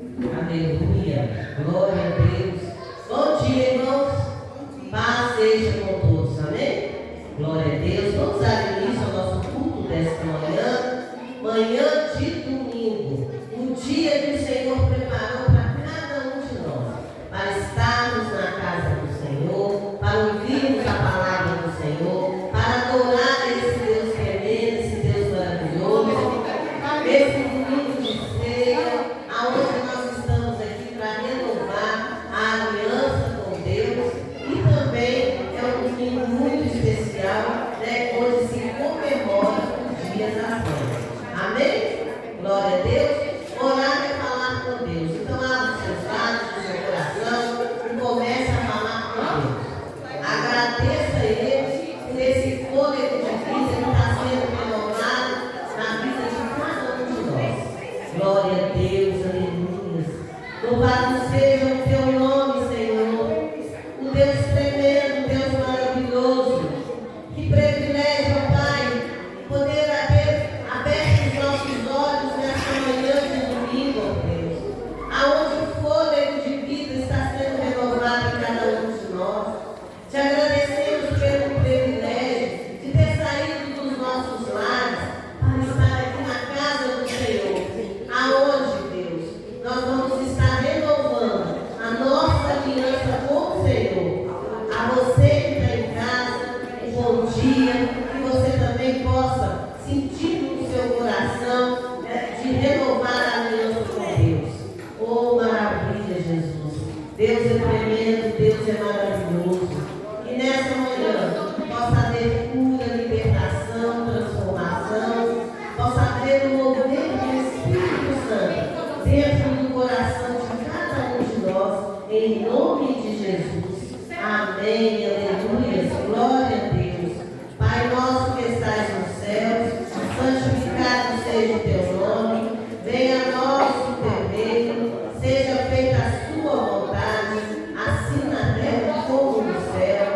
Aleluia. Glória a Deus. Bom dia, irmãos. Paz seja com todos. Amém? Glória a Deus. Vamos dar início ao nosso culto desta manhã. Manhã de domingo. Um dia que o Senhor preparou para cada um de nós. Para estarmos na casa do Senhor. Para ouvirmos a palavra do Senhor. Para adorar esse Deus tremendo, esse Deus maravilhoso. Esse domingo de ceia, aonde nós estamos aqui para renovar a aliança com Deus. E também é um domingo muito especial, né, onde se comemora o Dia das Mães. Amém? Glória a Deus. Orar é falar com Deus. Então abra os seus lábios, o seu coração e comece a falar com Deus. Agradeça a Ele por esse fôlego de vida que está sendo renovado na vida de cada um de nós. Glória a Deus, aleluia. Louvado seja o teu nome, Senhor. O Deus tremendo, o Deus maravilhoso. Que privilégio, Pai, poder ter aberto os nossos olhos nesta manhã de domingo, ó Deus. Aonde o fôlego de vida está sendo renovado em cada um de nós. Te agradecemos pelo privilégio de ter saído dos nossos lares para estar aqui na casa do Senhor. Aonde, Deus, nós vamos estar renovando a nossa aliança com o Senhor. A você que está em casa, um bom dia, que você também possa sentir no seu coração de renovar a aliança com Deus. Oh, maravilha, Jesus. Deus é tremendo, Deus é maravilhoso. E nessa manhã possa haver cura, libertação, transformação, possa haver um movimento do Espírito Santo dentro do coração de cada um de nós, em nome de Jesus. Amém, aleluia, glória a Deus. Pai nosso que estás nos céus, santificado seja o teu nome, venha a nós o teu reino, seja feita a sua vontade, assim na terra como no céu.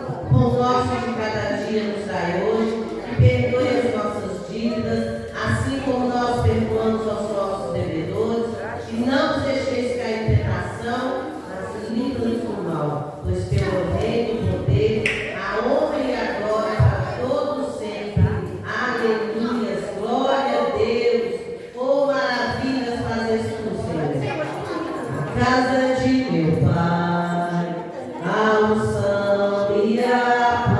O pão nosso de cada dia nos dai hoje, e perdoe as nossas dívidas, assim como nós perdoamos aos nossos devedores, e não nos deixeis cair em tentação, mas livra-nos do mal, pois teu reino, o poder, a honra e a glória para todos sempre. Aleluia, glória a Deus. Oh, maravilhas fazes tu, Senhor. A casa de meu Pai, a unção e a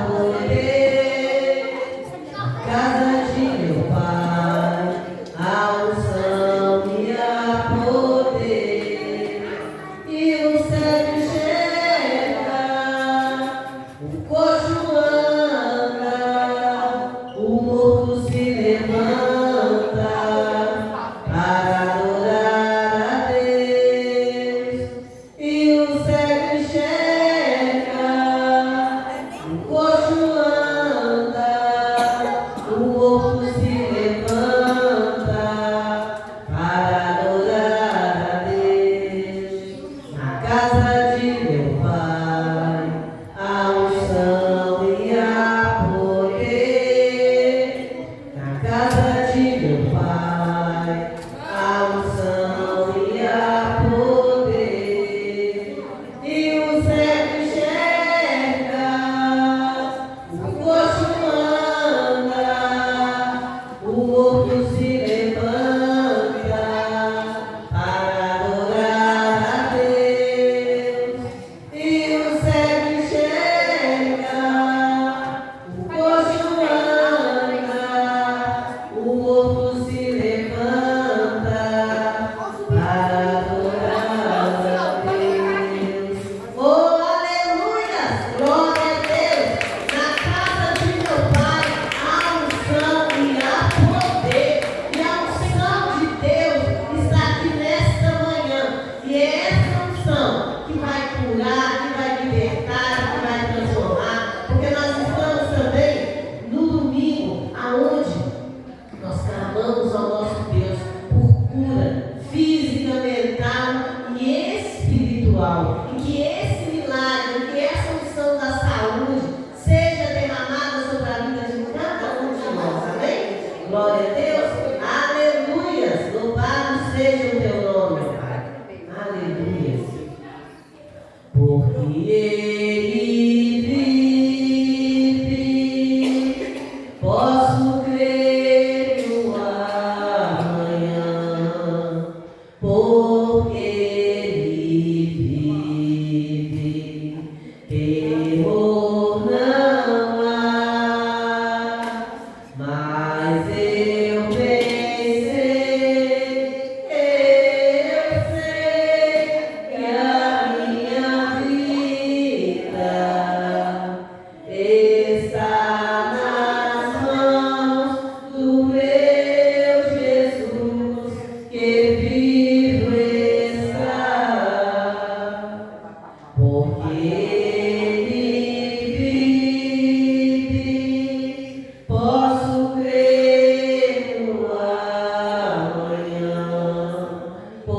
poder. Casa de meu Pai, a unção e a poder. E o cego enxerga, o coxo anda, o morto se levanta para adorar a Deus. E o cego enxerga, o coxo anda, o morto se levanta para adorar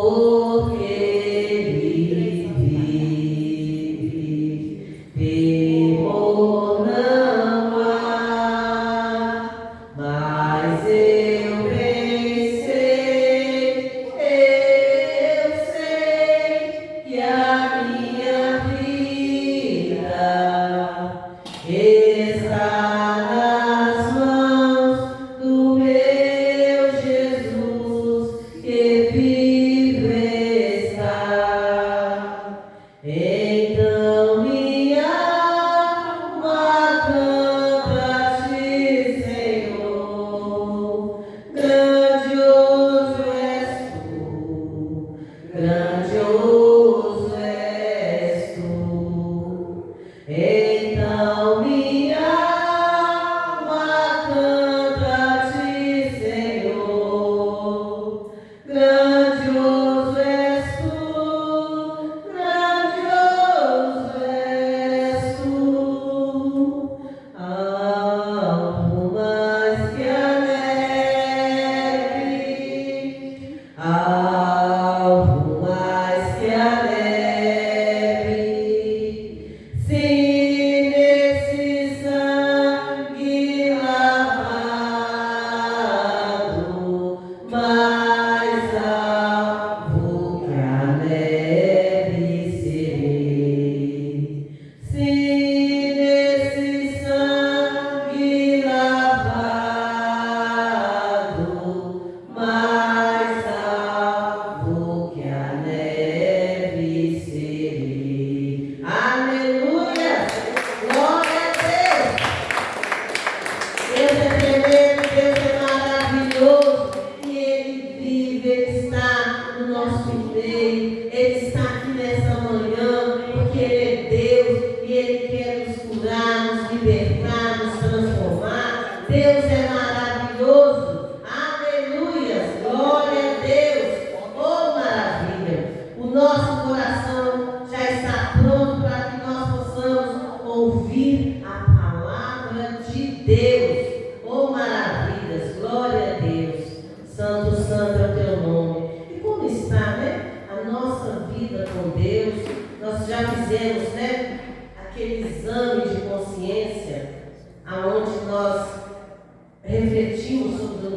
porque Ele vive, temor não há, mas eu sei que a minha vida está nas mãos do meu Jesus, que vive está. Então minha alma canta a ti, Senhor. Grandioso és tu, grandioso és tu. Então minha alma canta a ti, Senhor. Grandioso és tu, grandioso és tu. Algo mais que a neve, algo mais que a neve. Se nesse sangue lavado, mais alvo que a neve serei. Se nesse sangue lavado, mais alvo que a neve serei. Aleluia! Glória a Deus! Deus é tremendo, Deus é maravilhoso. E Ele vive, Ele está no nosso meio. Ele está aqui nessa manhã, porque Ele é Deus e Ele quer nos curar, nos libertar, nos transformar. Deus é maravilhoso. Aleluia! Glória a Deus! Oh, maravilha! O nosso coração já está pronto para que nós possamos ouvir a palavra de Deus. Oh, maravilhas! Glória a Deus! Santo, santo é o teu nome. E como está, né? A nossa vida com Deus. Nós já fizemos, né? Aquele exame de consciência, aonde nós refletimos sobre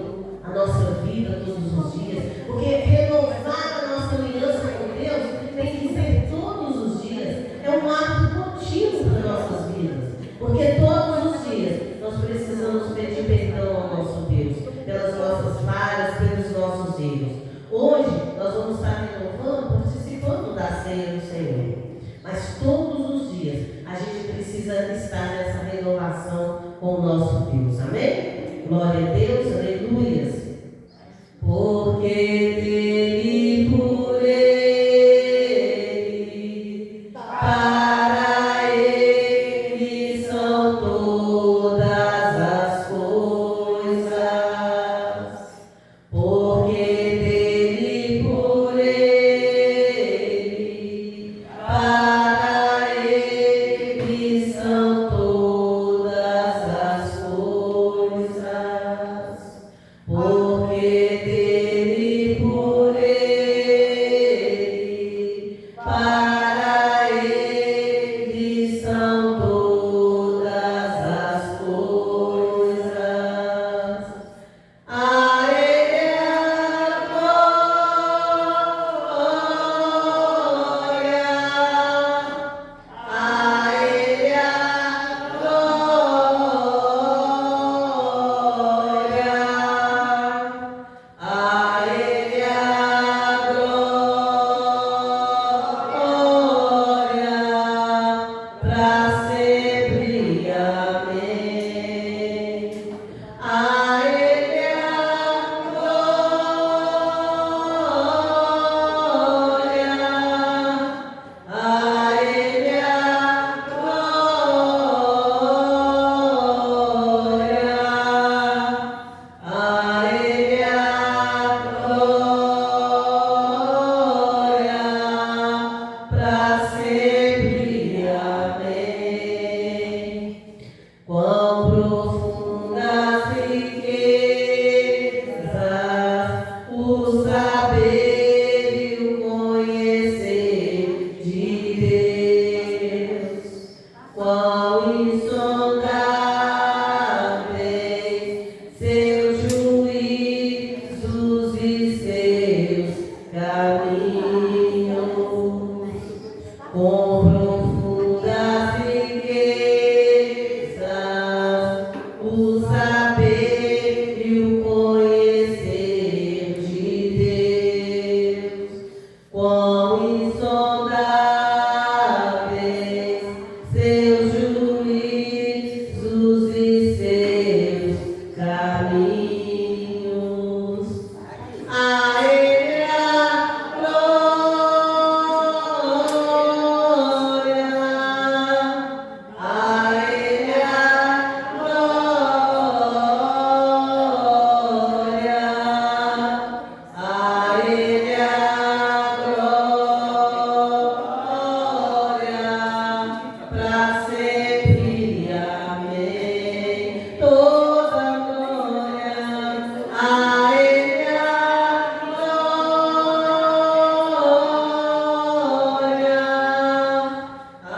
a nossa vida todos os dias. Porque renovar a nossa aliança com Deus tem que ser todos os dias. É um ato contínuo para nossas vidas. Porque todos os dias nós precisamos pedir perdão ao nosso Deus, pelas nossas falhas, pelos nossos erros. Hoje nós vamos estar renovando, participando da ceia do Senhor. Mas todos os dias a gente precisa estar nessa renovação com o nosso Deus. Amém? Glória a Deus, aleluias. Porque dele, por ele, para ele são todas as coisas. Porque dele, por ele, para ele são todas as coisas. Porque dele, por caminhos com profundas riquezas, o saber e o conhecer de Deus, quão insondáveis seus juízos e seus caminhos. A Ele a glória, a Ele a glória, a Ele a glória, para sempre, amém. Toda glória, a Ele a glória,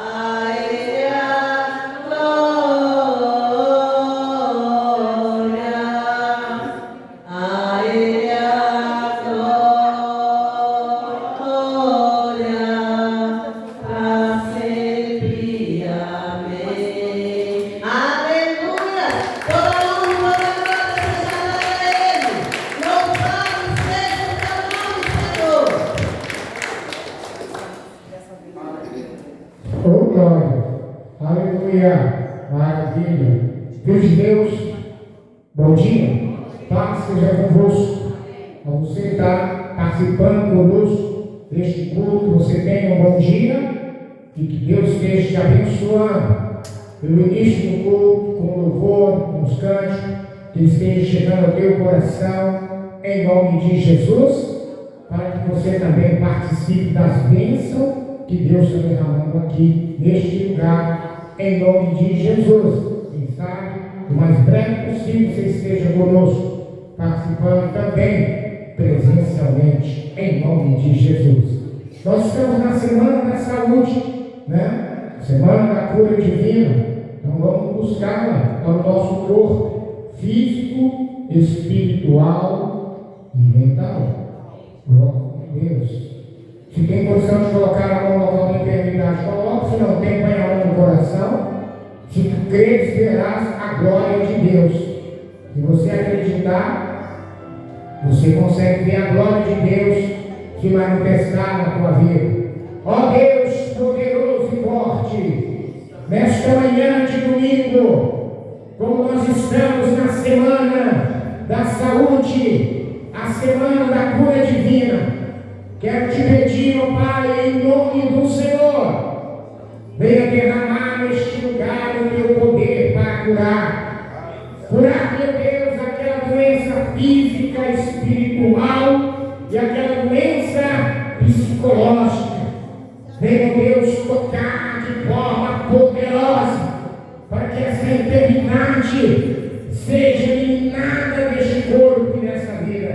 a Ele a glória, a Ele a glória, para sempre, amém. Aleluia! Toda honra e toda glória seja dada a Ele. Louvado seja o teu nome, Senhor. Oh, glória. Aleluia. Maravilha. Deus de Deus, bom dia. Paz seja convosco. A você que está participando conosco deste culto, você tenha um bom dia e que Deus esteja te abençoando pelo início do culto, com louvor, com os cânticos, que ele esteja chegando ao teu coração, em nome de Jesus, para que você também participe das bênçãos que Deus está derramando aqui, neste lugar, em nome de Jesus. Quem sabe, o mais breve possível você esteja conosco, participando também presencialmente, em nome de Jesus. Nós estamos na Semana da Saúde, né? Semana da Cura Divina. Então vamos buscá-la para o nosso corpo físico, espiritual e mental. Glória a Deus. Se tem condição de colocar a mão no local da enfermidade, coloque. Se não tem, põe a mão no coração. Se tu creres, verás a glória de Deus. Se você acreditar, você consegue ver a glória de Deus se manifestar na tua vida. Ó Deus poderoso e forte, nesta manhã de domingo, como nós estamos na Semana da Saúde, a Semana da Cura Divina, quero te pedir, ó Pai, em nome do Senhor, venha derramar neste lugar o teu poder para curar. Curar, meu Deus, aquela doença física, espiritual e aquela doença psicológica. Venha, Deus, tocar de forma poderosa para que essa enfermidade seja eliminada deste corpo e dessa vida.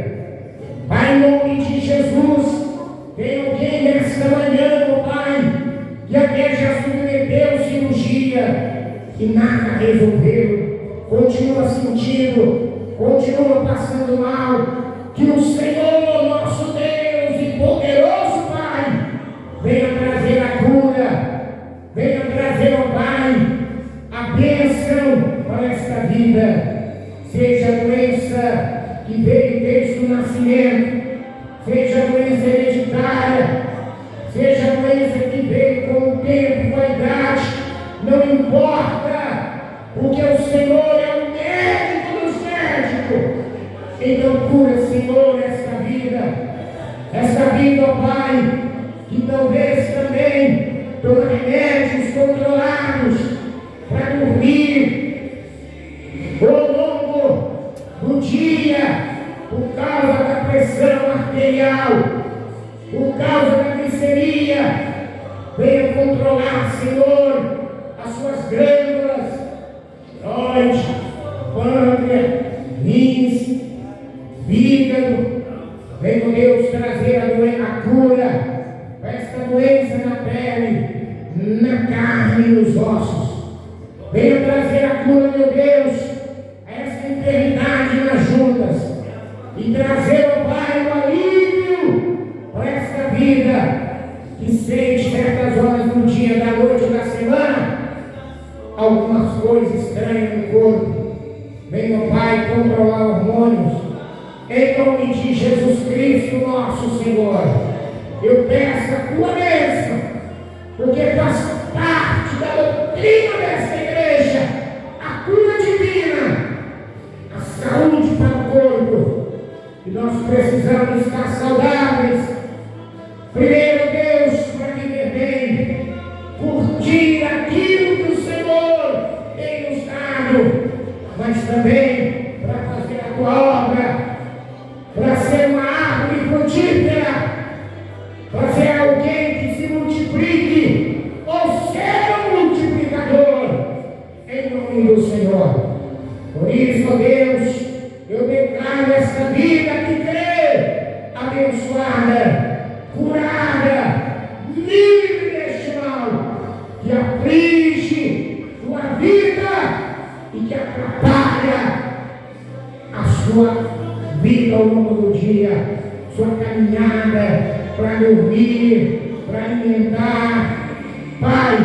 Pai, em nome de Jesus, tem alguém nesta manhã, meu Pai, que até já submeteu cirurgia e nada resolveu, continua sentindo, continua passando mal. Que o Senhor, nosso Deus e poderoso Pai, venha trazer a cura, venha trazer, ó Pai, a bênção para esta vida. Seja a doença que veio desde o nascimento, seja a doença hereditária, seja a doença que veio com o tempo, com a idade, não importa, porque o Senhor é o médico dos médicos. Então cura, Senhor, esta vida, ó Ai, que talvez também toma remédios controlados para dormir ao longo do dia, por causa da pressão arterial, por causa da glicemia. Venha controlar, Senhor, as suas glândulas, tireoide, pâncreas, rins, fígado. Venha, Deus, trazer a cura para esta doença na pele, na carne e nos ossos. Venha trazer a cura, meu Deus, a essa enfermidade nas juntas e trazer, ó Pai, o alívio que sente certas horas do dia, da noite, da semana, algumas coisas estranhas no corpo. Venha, Pai, controlar hormônios. Em nome de Jesus Cristo, nosso Senhor, eu peço a tua bênção, porque faz parte da doutrina desta igreja, a cura divina, a saúde para o corpo. E nós precisamos estar saudáveis. Primeiro, Deus, para viver bem, curtir aquilo que o Senhor tem nos dado, mas também para fazer a tua obra, para ser uma árvore frutífera, para ser alguém que se multiplique, ou ser um multiplicador, em nome do Senhor. Por isso, ó Deus, eu declaro esta vida que crê, abençoada, curada, livre deste mal, que aflige sua vida e que atrapalha a sua vida ao longo do dia, sua caminhada para dormir, para alimentar. Pai,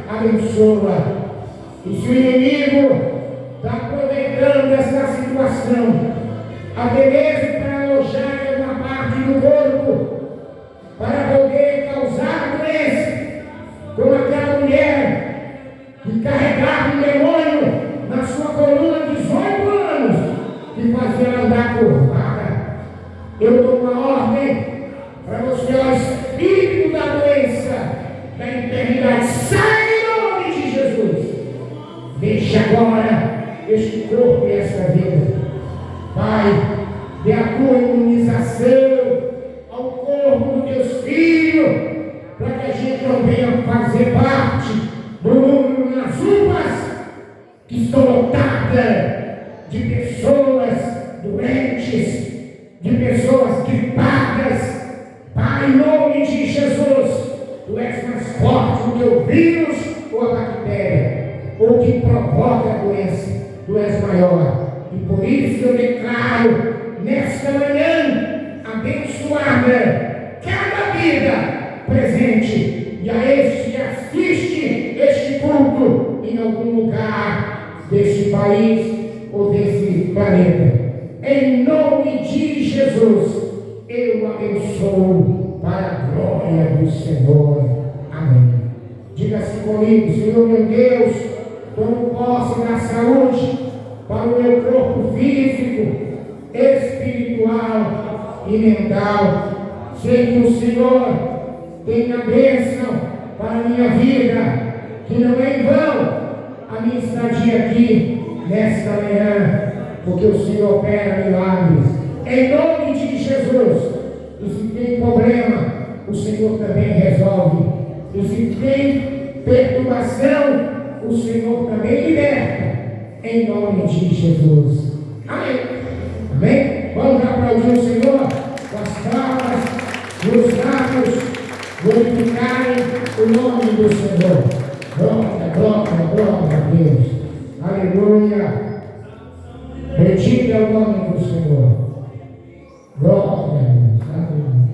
abençoa. E se o inimigo está aproveitando essa situação, até mesmo para alojar em alguma parte do corpo, para poder causar doença, como aquela mulher que carregava um demônio na sua coluna de 18 anos, que fazia ela andar curvada. Eu dou uma ordem para você, ó espírito da doença, da enfermidade, sai em nome de Jesus. Deixe agora este corpo e esta vida. Pai, dê a tua imunização ao corpo dos teus filhos, para que a gente não venha fazer parte do número nas UPAs, que estão lotadas de pessoas doentes, de pessoas gripadas. Pai, em nome de Jesus, tu és mais forte do que o vírus ou a bactéria, ou que provoca a doença. Tu és maior. E por isso eu declaro nesta manhã abençoada cada vida presente e a este que assiste este culto em algum lugar deste país ou desse planeta. Em nome de Jesus, eu abençoo para a glória do Senhor. Amém. Diga assim comigo: Senhor meu Deus, tomo posse da saúde para o meu corpo físico, espiritual e mental. Sei que o Senhor tem a bênção para a minha vida, que não é em vão a minha estadia aqui nesta manhã, porque o Senhor opera milagres. Em nome de Jesus. E se tem problema, o Senhor também resolve. E se tem perturbação, o Senhor também liberta. Em nome de Jesus. Amém. Amém? Vamos aplaudir o Senhor com as palmas, nos lábios, glorificarem o nome do Senhor. Glória, glória, glória a Deus. Aleluia. Bendito é o nome do Senhor. Glória a Deus. Aleluia.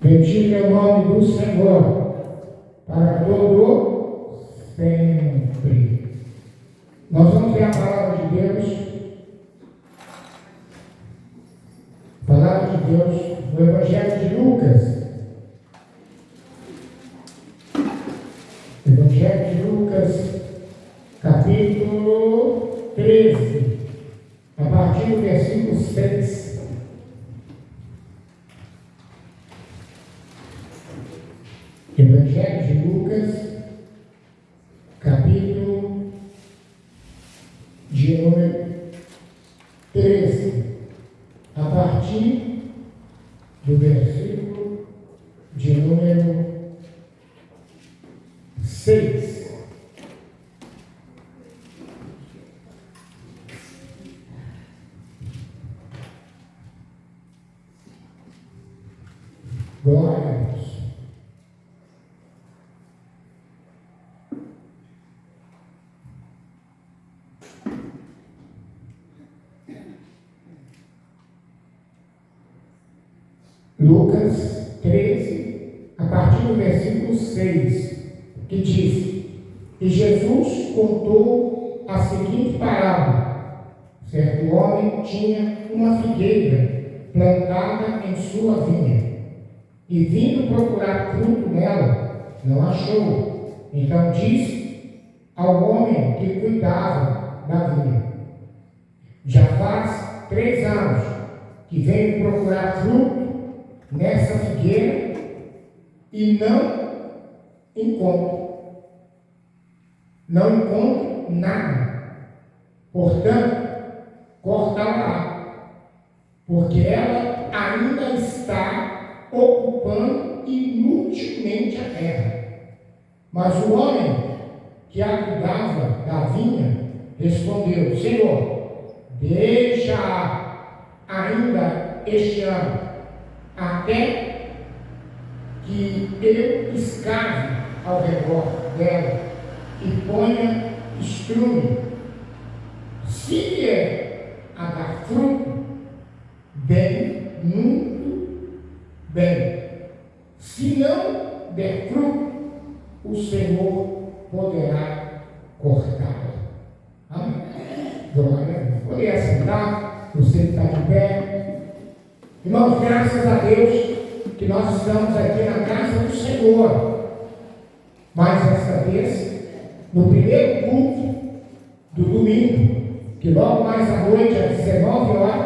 Bendito é o nome do Senhor para todo sempre. Nós vamos ver a palavra de Deus. Palavra de Deus no Evangelho de Lucas. Evangelho de Lucas, capítulo 13, a partir do versículo 6. Evangelho de Lucas, capítulo de número 13, a partir do versículo de número 6. Glória a Deus. Lucas 13, partir do versículo 6, que diz: E Jesus contou a seguinte parábola: certo homem tinha uma figueira plantada em sua vinha, e vindo procurar fruto nela, não achou. Então disse ao homem que cuidava da vinha: já faz 3 anos que venho procurar fruto nessa figueira e não encontro nada. Portanto, corta-la, porque ela ainda está ocupando inutilmente a terra. Mas o homem que a cuidava da vinha respondeu: Senhor, deixa ainda este ano, até que eu escave ao redor dela e ponha estrume. Se vier a dar fruto, bem, muito bem. Se não der fruto, o Senhor poderá cortá-la. Amém? Glória a Deus. Poderia sentar, você que está de pé. Irmãos, graças a Deus que nós estamos aqui na casa do Senhor. Mais esta vez, no primeiro culto do domingo, que logo mais à noite, às 19 horas,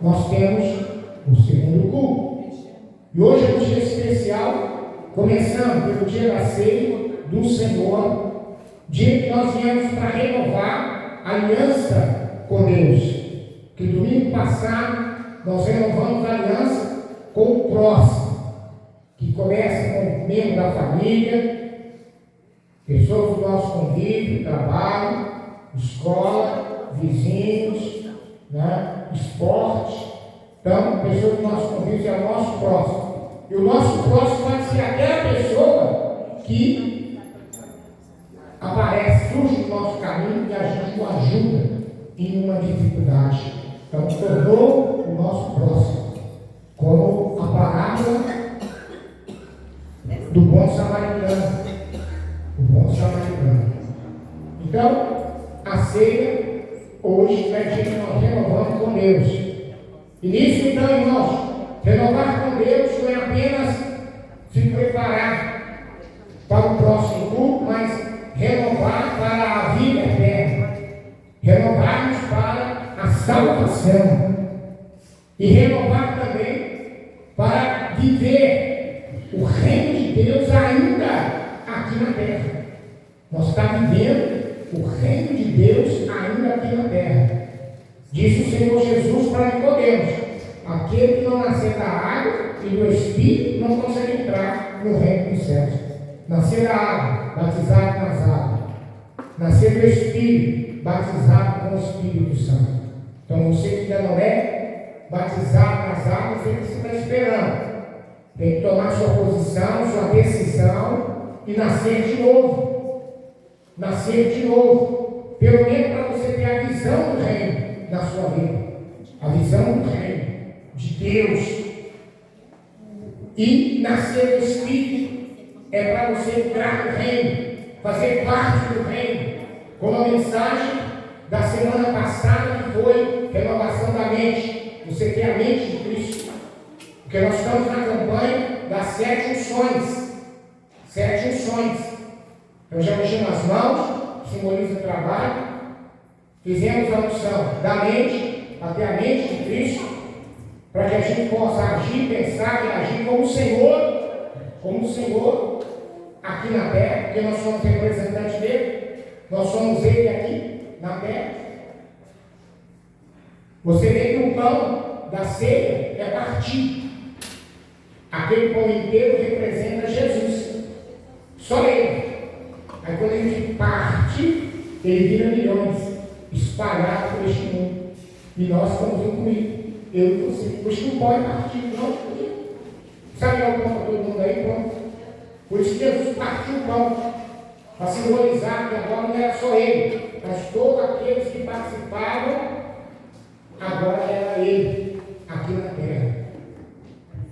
nós temos o segundo culto. E hoje é um dia especial, começando pelo dia da ceia do Senhor, dia que nós viemos para renovar a aliança com Deus. Que domingo passado nós renovamos a aliança com o próximo, que começa com o membro da família, pessoas do nosso convívio, trabalho, escola, vizinhos, esporte. Então, pessoas do nosso convívio é o nosso próximo. E o nosso próximo pode ser aquela pessoa que aparece, surge no nosso caminho e a gente o ajuda em uma dificuldade. Então, tornou o nosso próximo. Como a parábola do bom samaritano. O bom samaritano. Então, a ceia hoje é dia que nós renovamos com Deus. E nisso, então, irmãos, renovar com Deus não é apenas se preparar para o próximo culto, mas renovar para a vida eterna, renovarmos para a salvação e renovar também para viver o reino de Deus ainda aqui na terra. Nós estamos vivendo o reino de Deus ainda aqui na terra. Disse o Senhor Jesus para Nicodemos: aquele que não nascer da água e do Espírito não consegue entrar no reino dos céus. Nascer da água, batizado nas águas. Nascer do Espírito, batizado com o Espírito Santo. Então você que ainda não é batizado nas águas, o que você está esperando? Tem que tomar sua posição, sua decisão e nascer de novo. Nascer de novo. Pelo menos para você ter a visão do reino na sua vida. A visão do reino de Deus. E nascer do Espírito é para você entrar no reino, fazer parte do reino. Como a mensagem da semana passada, que foi renovação da mente. Você tem a mente de Cristo. Porque nós estamos na campanha das 7 unções. 7 unções. Então já mexemos as mãos, simboliza o trabalho. Fizemos a unção da mente, até a mente de Cristo, para que a gente possa agir, pensar e agir como o Senhor aqui na terra, porque nós somos representantes dele, nós somos ele aqui na terra. Você vê que o pão da ceia é partido. Aquele pão inteiro representa Jesus, só ele. Aí quando a gente parte, ele vira milhões, espalhados por este mundo, e nós estamos incluídos. Eu e você. Por isso não pode partir, não. Sabe o pão para todo mundo aí? Pronto. Por isso que Jesus partiu o pão, para simbolizar que agora não era só ele, mas todos aqueles que participavam, agora era ele, aqui na terra.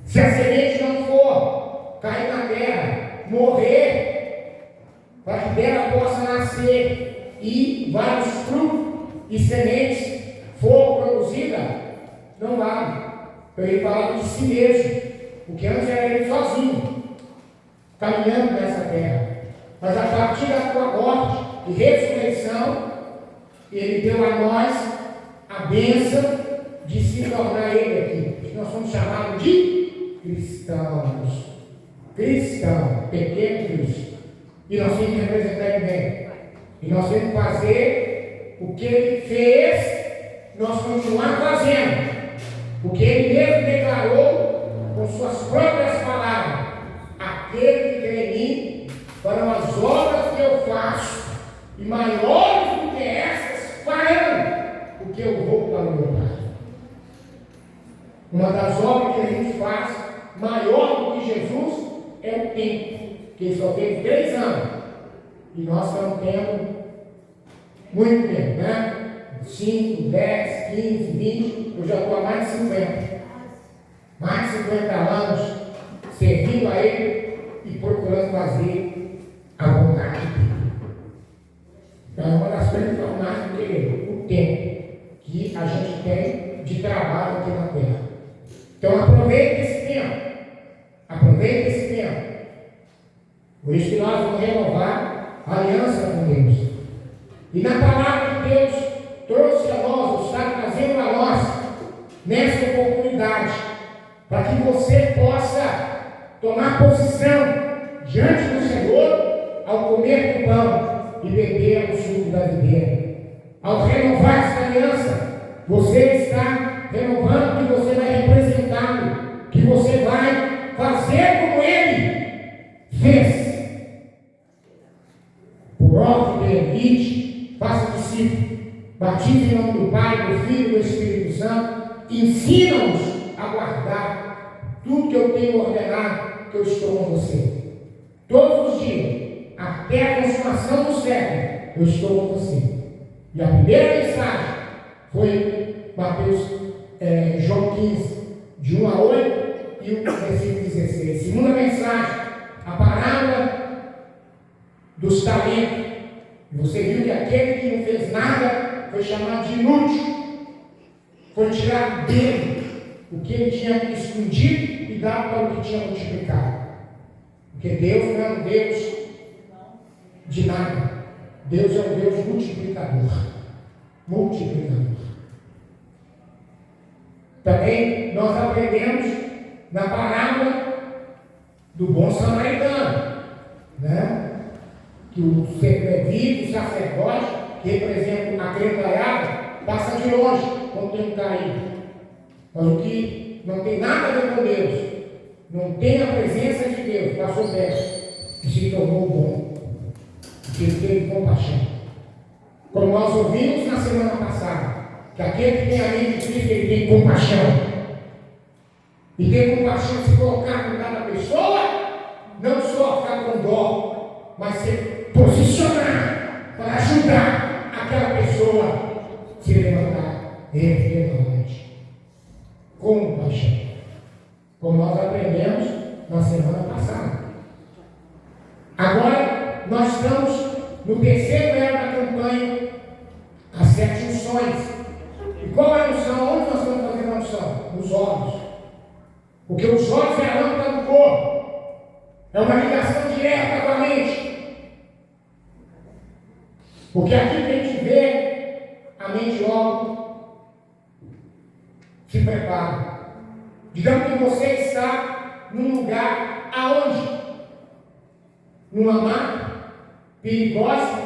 Se a semente não for cair na terra morrer, para que dela possa nascer e vários frutos e sementes for produzida, não vale. Então ele falava de si mesmo, porque antes era ele sozinho, caminhando nessa terra. Mas a partir da sua morte e ressurreição, ele deu a nós a bênção de se tornar ele aqui. Nós somos chamados de cristãos. Cristão, pequeno Cristo. E nós temos que representar ele bem. E nós temos que fazer o que ele fez, nós continuar fazendo. Porque ele mesmo declarou com suas próprias palavras: aquele que crê em mim farão as obras que eu faço, e maiores do que essas farão, porque eu vou para o meu Pai. Uma das obras que a gente faz, maior do que Jesus, é o tempo, que ele só teve 3 anos. E nós estamos tendo muito tempo, né? 5, 10, 15, 20, eu já estou há mais de 50. Mais de 50 anos servindo a Ele e procurando fazer a vontade dele. Então é uma das coisas que eu mais do que o tempo que a gente tem de trabalho aqui na terra. Então aproveite esse tempo. Aproveite esse tempo. Por isso que nós vamos renovar a aliança com Deus. E na palavra de Deus trouxe a nós, está trazendo a nós, nessa oportunidade, para que você possa tomar posição diante do Senhor ao comer do pão e beber do suco da videira. Ao renovar essa aliança, você está renovando que você vai representá-lo, que você vai fazer como ele fez. Por ordem de Elite, faça discípulo, batize em nome do Pai, do Filho e do Espírito Santo, ensina-nos a guardar tudo que eu tenho ordenado, que eu estou com você. Todos os dias, até a consumação do século, eu estou com você. E a primeira mensagem foi João 15, de 1 a 8 e o versículo 16. Segunda mensagem, a parábola dos talentos. Você viu que aquele que não fez nada foi chamado de inútil. Foi tirado dele o que ele tinha escondido e dado para o que tinha multiplicado. Porque Deus não é um Deus de nada. Deus é um Deus multiplicador. Multiplicador. Também nós aprendemos na parábola do bom samaritano, né? Que o levita, o sacerdote, que representa a crentaiada, passa de longe quando tem um caído. Mas o que não tem nada a ver com Deus, não tem a presença de Deus, passou perto e se tornou bom, porque ele teve compaixão. Como nós ouvimos na semana passada, que aquele que tem a mente de Cristo, ele tem compaixão. E ter compaixão de se colocar no lugar da pessoa, não só ficar com dó, mas se posicionar para ajudar aquela pessoa a se levantar erguidamente. Compaixão. Como nós aprendemos na semana passada. Agora, nós estamos no terceiro elo da campanha, as 7 unções. E qual é a unção? Onde nós estamos fazendo a unção? Nos olhos. Porque os olhos é a lâmpada do corpo. É uma ligação direta com a mente. Porque aqui que a gente vê, a mente logo se prepara. Digamos que você está num lugar aonde? Numa mata perigosa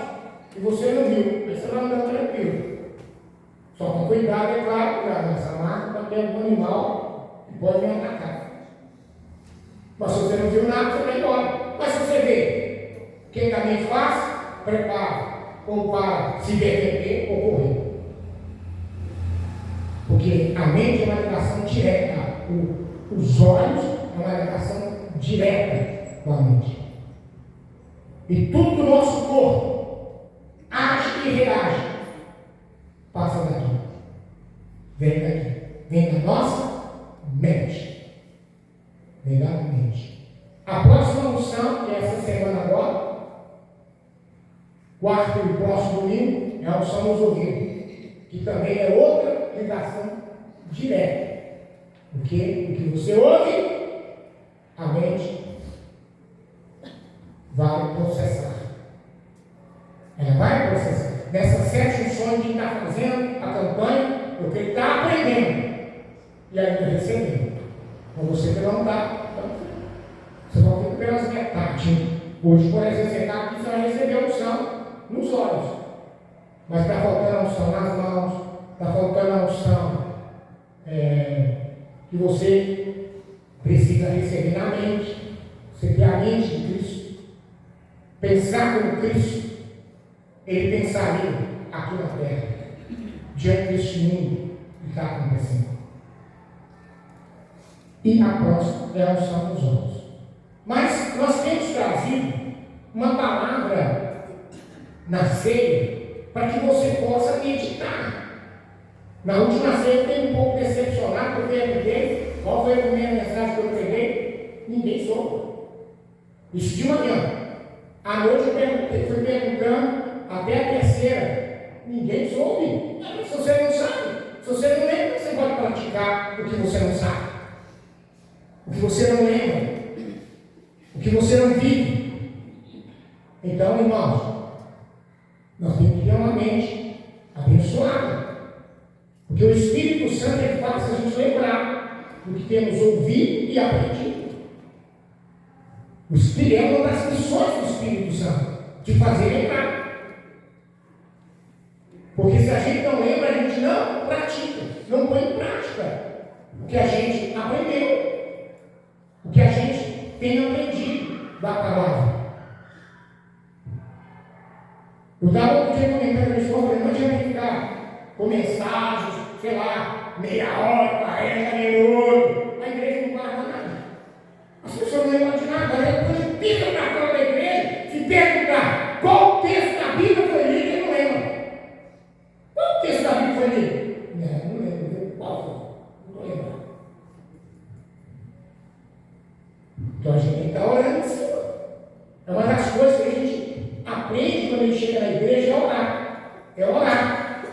e você não viu. Aí você vai andando tranquilo. Só com cuidado, é claro, para nessa mata para ter algum animal que pode me atacar. Mas se você não viu nada, você vai embora. Mas se você vê, o que a mente faz? Prepara. Ou para se defender ou correr. Porque a mente é uma ligação direta. Os olhos é uma ligação direta com a mente. E tudo do nosso corpo age e reage. Passa daqui. Vem daqui. Vem da nossa mente. Vem da mente. A próxima unção, que é essa semana agora, quarto e próximo domingo, é a unção nos ouvidos, que também é outra ligação direta. Porque o que você ouve, a mente vai processar. Ela vai processar. Nessas 7 unções que está fazendo a campanha, porque ele está aprendendo e ainda recebendo. Com você que não está, você só fica pelas metades. Hoje, por exemplo, você está aqui, você vai receber a unção nos olhos. Mas está faltando a unção nas mãos, está faltando a unção que você precisa receber na mente. Você ter a mente de Cristo. Pensar como Cristo. Ele pensaria aqui na terra, diante deste mundo que está acontecendo. E a próxima é a unção dos olhos. Mas nós temos trazido uma palavra na ceia para que você possa meditar. Na última ceia eu fiquei um pouco decepcionado porque eu perguntei qual foi a primeira mensagem que eu peguei. Ninguém soube. Isso de manhã. À noite eu fui perguntando até a terceira. Ninguém soube. Se você não sabe, se você não lembra, você pode praticar o que você não sabe. O que você não lembra. O que você não vive. Então, irmãos, nós temos que ter uma mente abençoada. Porque o Espírito Santo é que faz a gente lembrar do que temos ouvido e aprendido. O Espírito é uma das missões do Espírito Santo, de fazer lembrar. Porque se a gente não lembra, a gente não pratica, não põe em prática o que a gente aprendeu, o que a gente tem aprendido da palavra. Eu estava outro dia comentando com a escola, não adianta ficar com mensagens, sei lá, meia hora, 40 minutos, a igreja não guarda nada. As pessoas não lembram de nada, depois pica na cara da igreja, se perguntar qual texto da Bíblia foi lido, ele não lembra. Qual texto da Bíblia foi lido? Não lembro. Qual foi? Não lembro. Então a gente tem que estar orando em cima. É uma das coisas que a gente aprende quando a gente chega na igreja, é orar. É orar.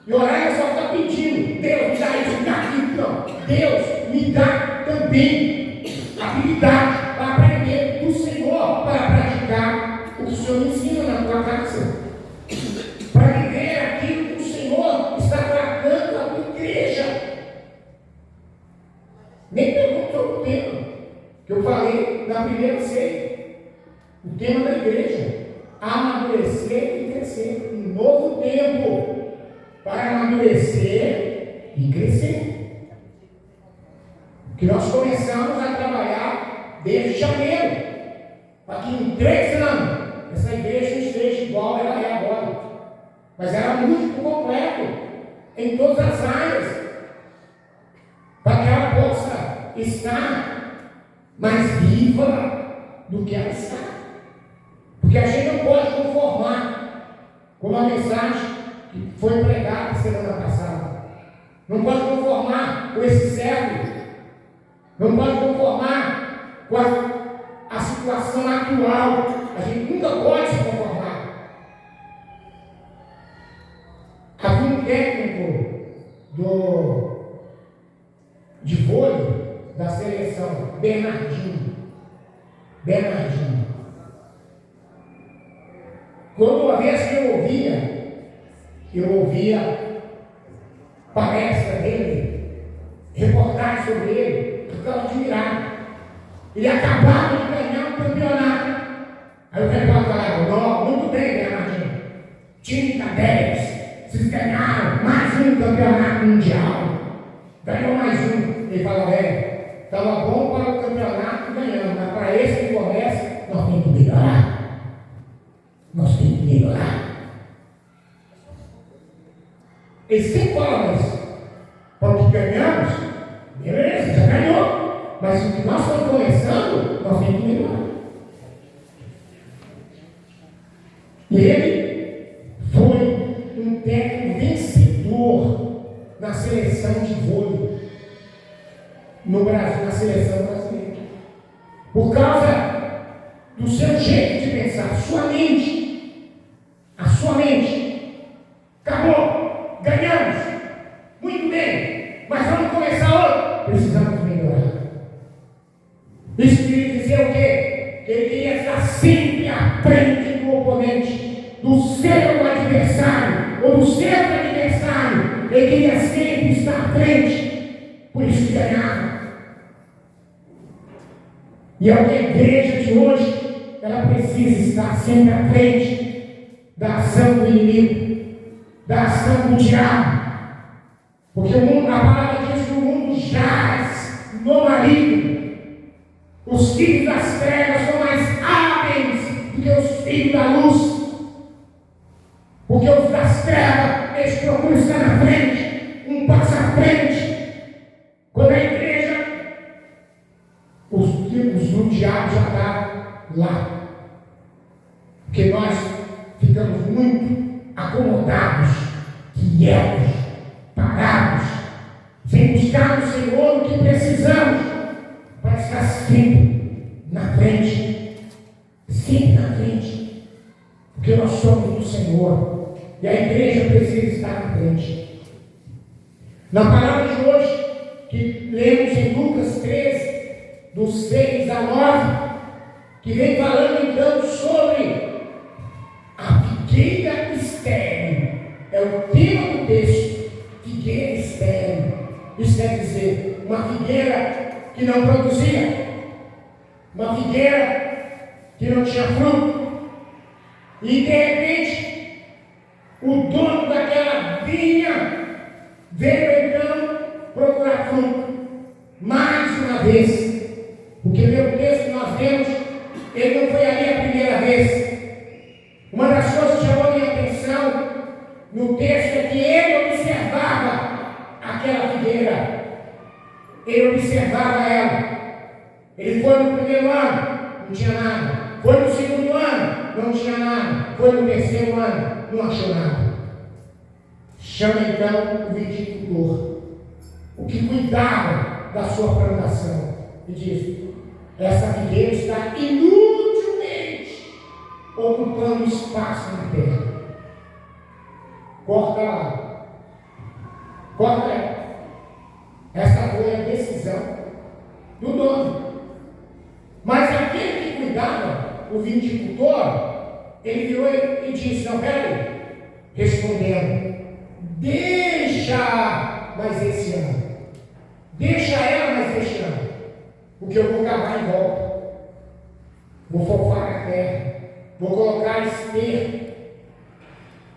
E orar é só ficar pedindo, Deus me dá isso, me dá aquilo. Não. Deus me dá também habilidade para aprender do Senhor, para praticar o que o Senhor me ensina na tua casa. Para viver aquilo que o Senhor está tratando a tua igreja. Nem pergunto sobre o tema que eu falei na primeira ceia. O tema da igreja: amadurecer e crescer. Um novo tempo para amadurecer e crescer. Que nós começamos a trabalhar desde janeiro, para que em 3 anos essa igreja não esteja igual ela é agora, mas ela mude por completo em todas as áreas, para que ela possa estar mais viva do que ela está. Porque a gente não pode conformar com a mensagem que foi pregada semana passada. Não pode conformar com esse século. Não pode conformar com a situação atual. A gente nunca pode se conformar. Havia um técnico de vôlei da seleção, Bernardinho. Quando uma vez que eu ouvia palestra dele, reportagem sobre ele, eu ficava admirado. Ele acabava de ganhar um campeonato. Aí o repórter falava: muito bem, Bernardinho, time da 10, vocês ganharam mais um campeonato mundial. Ganhou mais um. Ele falava: estava bom para o campeonato, ganhamos, mas para esse que começa, nós temos que melhorar. Nós temos que melhorar. Ele sempre fala isso. Para o que ganhamos, beleza, já ganhou. Mas o que nós estamos começando, nós temos que melhorar. E ele foi um técnico vencedor na seleção de vôlei no Brasil, na seleção brasileira. Por causa do seu jeito de pensar, a sua mente. A sua mente. Acabou. Ganhamos. Muito bem. Mas vamos começar outro. Precisamos melhorar. Isso queria dizer o quê? Que ele queria estar sempre à frente do oponente, do seu adversário, ou do seu adversário. Ele queria sempre estar à frente. Por isso que ganhava. E a igreja de hoje, ela precisa estar sempre à frente da ação do inimigo, da ação do diabo. Porque o mundo, a palavra diz que o mundo jaz no maligno. Os filhos das trevas são mais hábeis do que os filhos da luz. Porque os das trevas, eles procuram estar na frente, um passo à frente. Quando a igreja, o diabo já está lá. Porque nós ficamos muito acomodados, quietos, parados, sem buscar no Senhor o que precisamos, para estar sempre na frente. Sempre na frente. Porque nós somos do Senhor. E a igreja precisa estar na frente. Na palavra de hoje, que lemos em Lucas 13, dos 6 a 9, que vem falando então sobre a figueira estéril. É o tema do texto, figueira estéril. Isso quer dizer, uma figueira que não produzia, uma figueira que não tinha fruto. E de repente, o dono daquela vinha veio então procurar fruto. Mais uma vez. Porque pelo texto que nós vemos, ele não foi ali a primeira vez. Uma das coisas que chamou a minha atenção no texto é que ele observava aquela figueira. Ele observava ela. Ele foi no primeiro ano, não tinha nada. Foi no segundo ano, não tinha nada. Foi no terceiro ano, não achou nada. Chama então o viticultor, o que cuidava da sua plantação, e diz: essa figueira está inutilmente ocupando espaço na terra. Corta lá. Corta ela. Essa foi a decisão do dono. Mas aquele que cuidava, o viticultor, ele virou e disse: não, peraí. Respondendo: deixa mais esse ano. Deixa ela mais este ano. Porque eu vou cavar em volta, vou fofar a terra, vou colocar esterco,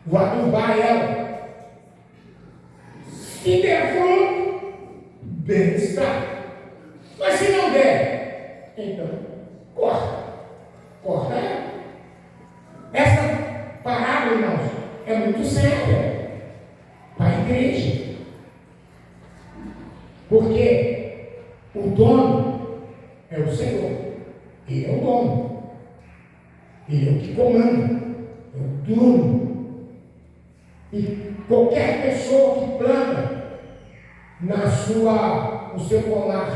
vou adubar ela. Se der fruto, bem está. Mas se não der, então corta ela. Essa parábola, irmãos, é muito séria para a igreja. Porque o dono é o Senhor. Ele é o dono. Ele é o que comanda. É o dono. E qualquer pessoa que planta no seu pomar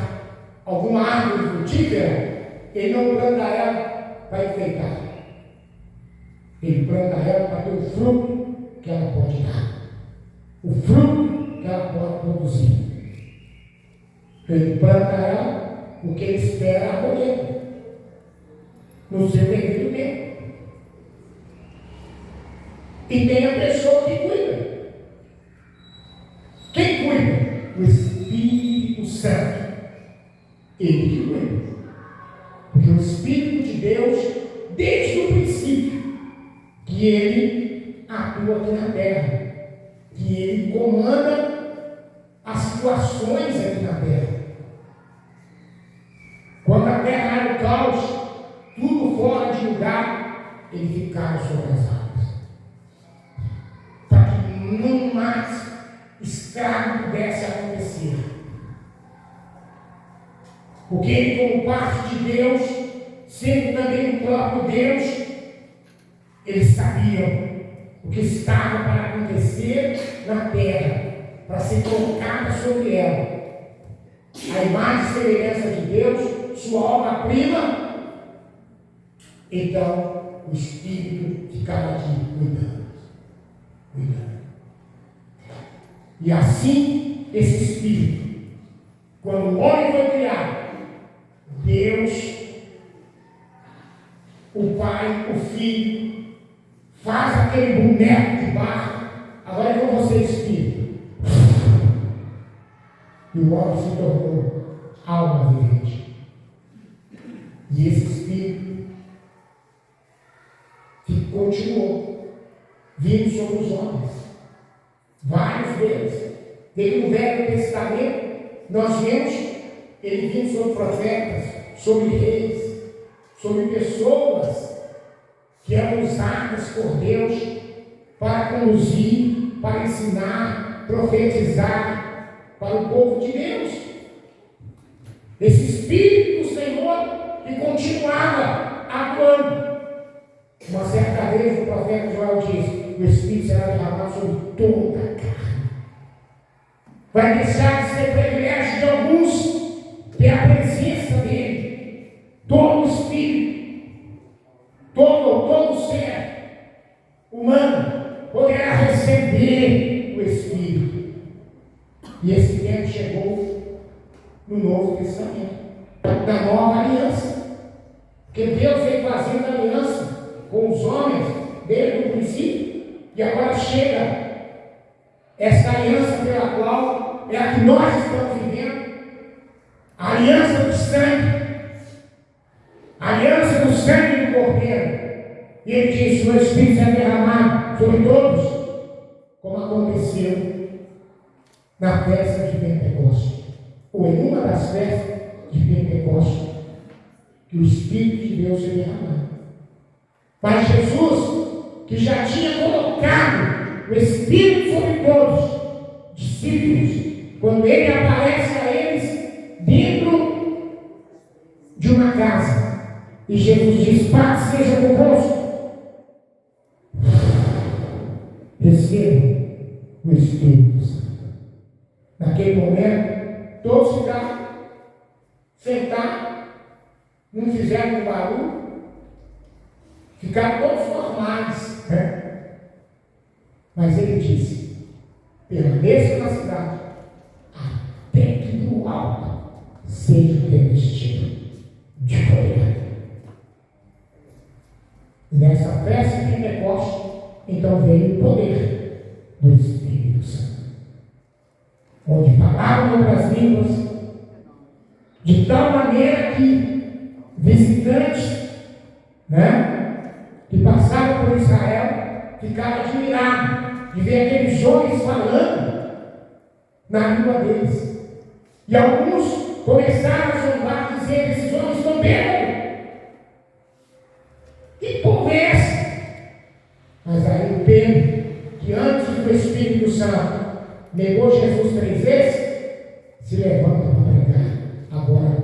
alguma árvore frutífera, ele não planta ela para enfeitar. Ele planta ela para ter o fruto que ela pode dar. O fruto que ela pode produzir. Ele planta ela porque ele espera a colheita no seu devido tempo. E tem a pessoa que cuida. Quem cuida? O Espírito Santo. Ele que cuida. Porque o Espírito de Deus, desde o princípio, que ele atua aqui na terra, que ele comanda as situações aqui na terra. Quando a terra era o caos, tudo fora de lugar, ele ficava sobre as águas. Para que não mais estrago pudesse acontecer. Porque ele, como parte de Deus, sendo também o próprio Deus, eles sabiam o que estava para acontecer na terra, para ser colocada sobre ela. A imagem e semelhança de Deus, sua obra-prima, Então, o Espírito ficava aqui cuidando. E assim, esse Espírito, quando o homem foi criado, Deus, o Pai, o Filho, faz aquele boneco de barro. Agora é com você, Espírito. E o homem se tornou alma vivente. E esse Espírito que continuou vindo sobre os homens. Vários deles. Desde o Velho Testamento, nós vemos ele vindo sobre profetas, sobre reis, sobre pessoas que eram usadas por Deus para conduzir, para ensinar, profetizar para o povo de Deus. Esse Espírito do Senhor que continuava atuando. Uma certa vez o profeta Joel disse: o Espírito será derramado sobre toda a carne. Vai deixar de ser privilégio de alguns ter a presença dele. Todo Espírito, todo ser humano poderá receber o Espírito. E esse tempo chegou no Novo Testamento, na Nova Aliança. Porque Deus veio fazendo aliança com os homens desde o princípio, e agora chega esta aliança pela qual é a que nós estamos vivendo, a aliança do sangue, a aliança do sangue do Cordeiro. E ele disse: o Espírito será derramado sobre todos, como aconteceu na festa de Pentecostes, ou em uma das festas de Pentecostes, que o Espírito de Deus se derramou. Mas Jesus, que já tinha colocado o Espírito sobre todos, discípulos, quando ele aparece a eles dentro de uma casa, e Jesus diz: paz seja convosco. Recebam o Espírito Santo. Naquele momento, todos ficaram sentados, não fizeram barulho, ficaram todos normais, né? Mas ele disse: permaneça na cidade, até que do alto seja revestido de poder. Nessa festa de Pentecostes, então veio o poder do Espírito Santo, onde falavam outras línguas, de tal maneira que visitantes, né, que passavam por Israel ficavam admirados de ver aqueles homens falando na língua deles. E alguns começaram a zombar, dizendo: esses homens estão bêbados. Que povo é esse? Mas aí o Pedro, que antes do Espírito Santo negou Jesus 3 vezes, se levanta para pregar, agora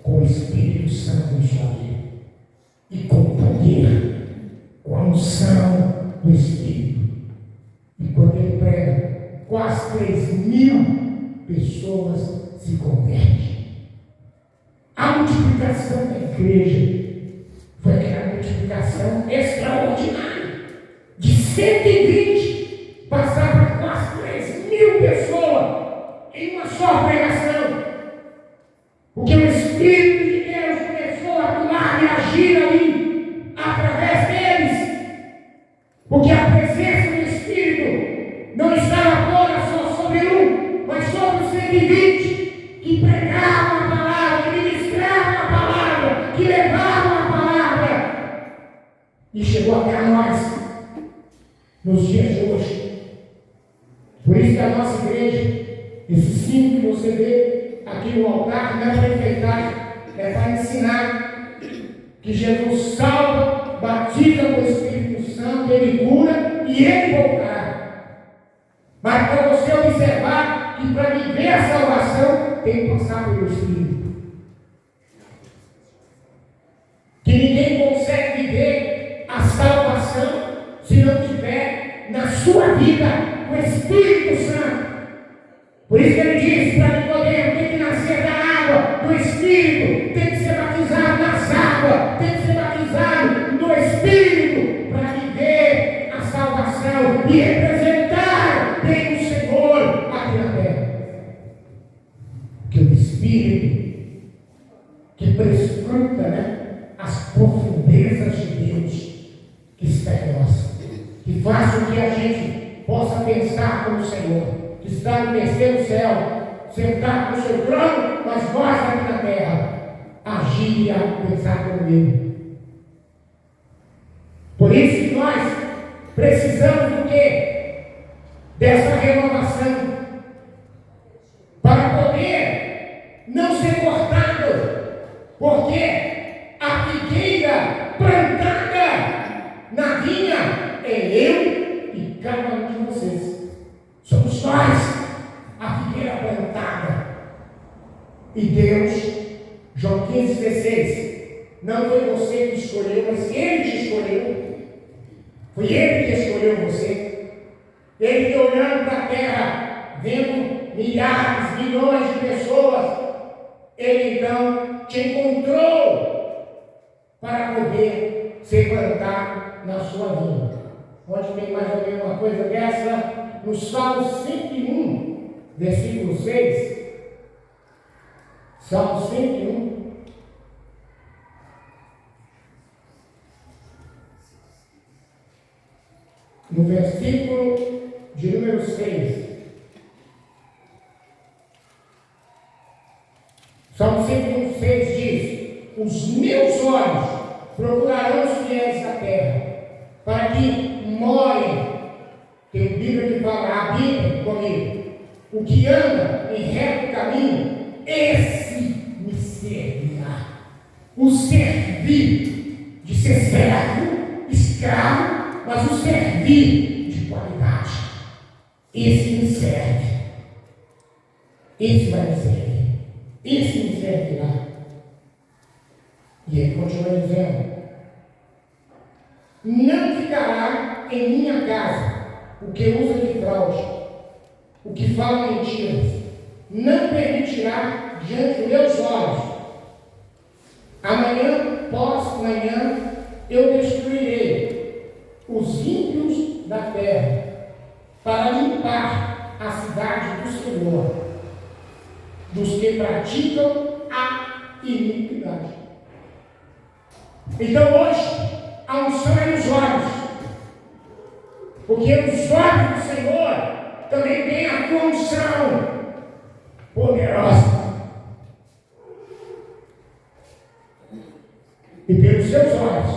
com o Espírito Santo em sua vida, e com poder, com a unção do Espírito. E quando ele prega, quase 3.000 pessoas se convertem. A multiplicação da igreja foi aquela multiplicação extraordinária. De 120 passar para quase 3.000 pessoas em uma só pregação. Porque o Espírito de Deus começou a atuar e agir ali através deles. Porque a presença do Espírito não estava toda só sobre um, mas sobre os 120 que pregavam a palavra, que ministravam a palavra, que levavam a palavra. E chegou até a nós nos dias de hoje. Por isso que a nossa igreja, esse símbolo que você vê aqui no altar, não é para enfeitar, é para ensinar que Jesus salva, batiza com o Espírito Santo, ele cura e ele voltará. Mas para você observar que para viver a salvação tem que passar pelo Espírito. Que ninguém consegue viver a salvação se não tiver na sua vida o Espírito Santo. Por isso que ele diz: para Nicodemo, tem que nascer da água, do Espírito, tem que ser batizado nas águas, tem que ser batizado profundezas de Deus que está em nós, que faz com que a gente possa pensar como o Senhor, que está no terceiro céu, sentado no seu trono, mas nós aqui na terra, agir e pensar como Ele. Por isso que nós precisamos do quê? Dessa renovação, para poder não ser cortado, porque a figueira plantada na vinha é eu e cada um de vocês. Somos nós, a figueira plantada. E Deus, João 15,16, não foi você que escolheu, mas Ele te escolheu. Foi Ele que escolheu você. Ele que olhando para a terra, vendo milhares, milhões de pessoas, Ele então te encontrou para poder ser plantado na sua vida. Onde tem mais ou menos uma coisa dessa? No Salmo 101, versículo 6. Salmo 101. No versículo de número 6. Salmo 101, 6 diz: os meus olhos procurarão os fiéis da terra, para que morem. Tem Bíblia que fala, habitem comigo. O que anda em reto caminho, esse me servirá. O servir de ser servo, escravo, mas o servir de qualidade. Esse me serve. Esse vai me servir. Esse me servirá. E ele continua dizendo: não ficará em minha casa o que usa de fraude, o que fala mentiras, não permitirá diante dos meus olhos. Amanhã, pós-manhã, eu destruirei os ímpios da terra, para limpar a cidade do Senhor, dos que praticam a iniquidade. Então hoje, a unção é nos olhos, porque os olhos do Senhor também têm a tua unção poderosa. E pelos seus olhos,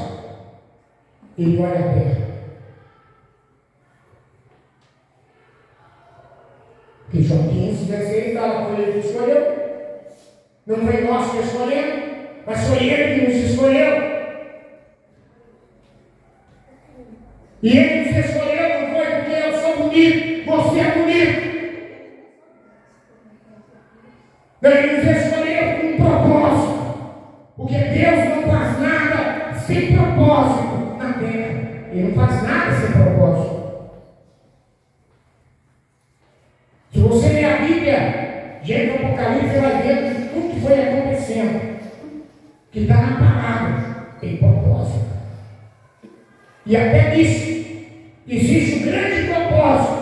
Ele olha a terra. Porque João 15,16 fala: foi Ele que escolheu. Não foi nós que escolhemos, mas foi Ele que nos escolheu. E Ele nos escolheu não foi porque eu sou bonito, você é bonito. Não, Ele nos escolheu com um propósito. Porque Deus não faz nada sem propósito na terra. Ele não faz nada sem propósito. Se você ler a Bíblia, gente do Apocalipse, você vai ver tudo que foi acontecendo. Que está na palavra, tem propósito. E até nisso, existe um grande propósito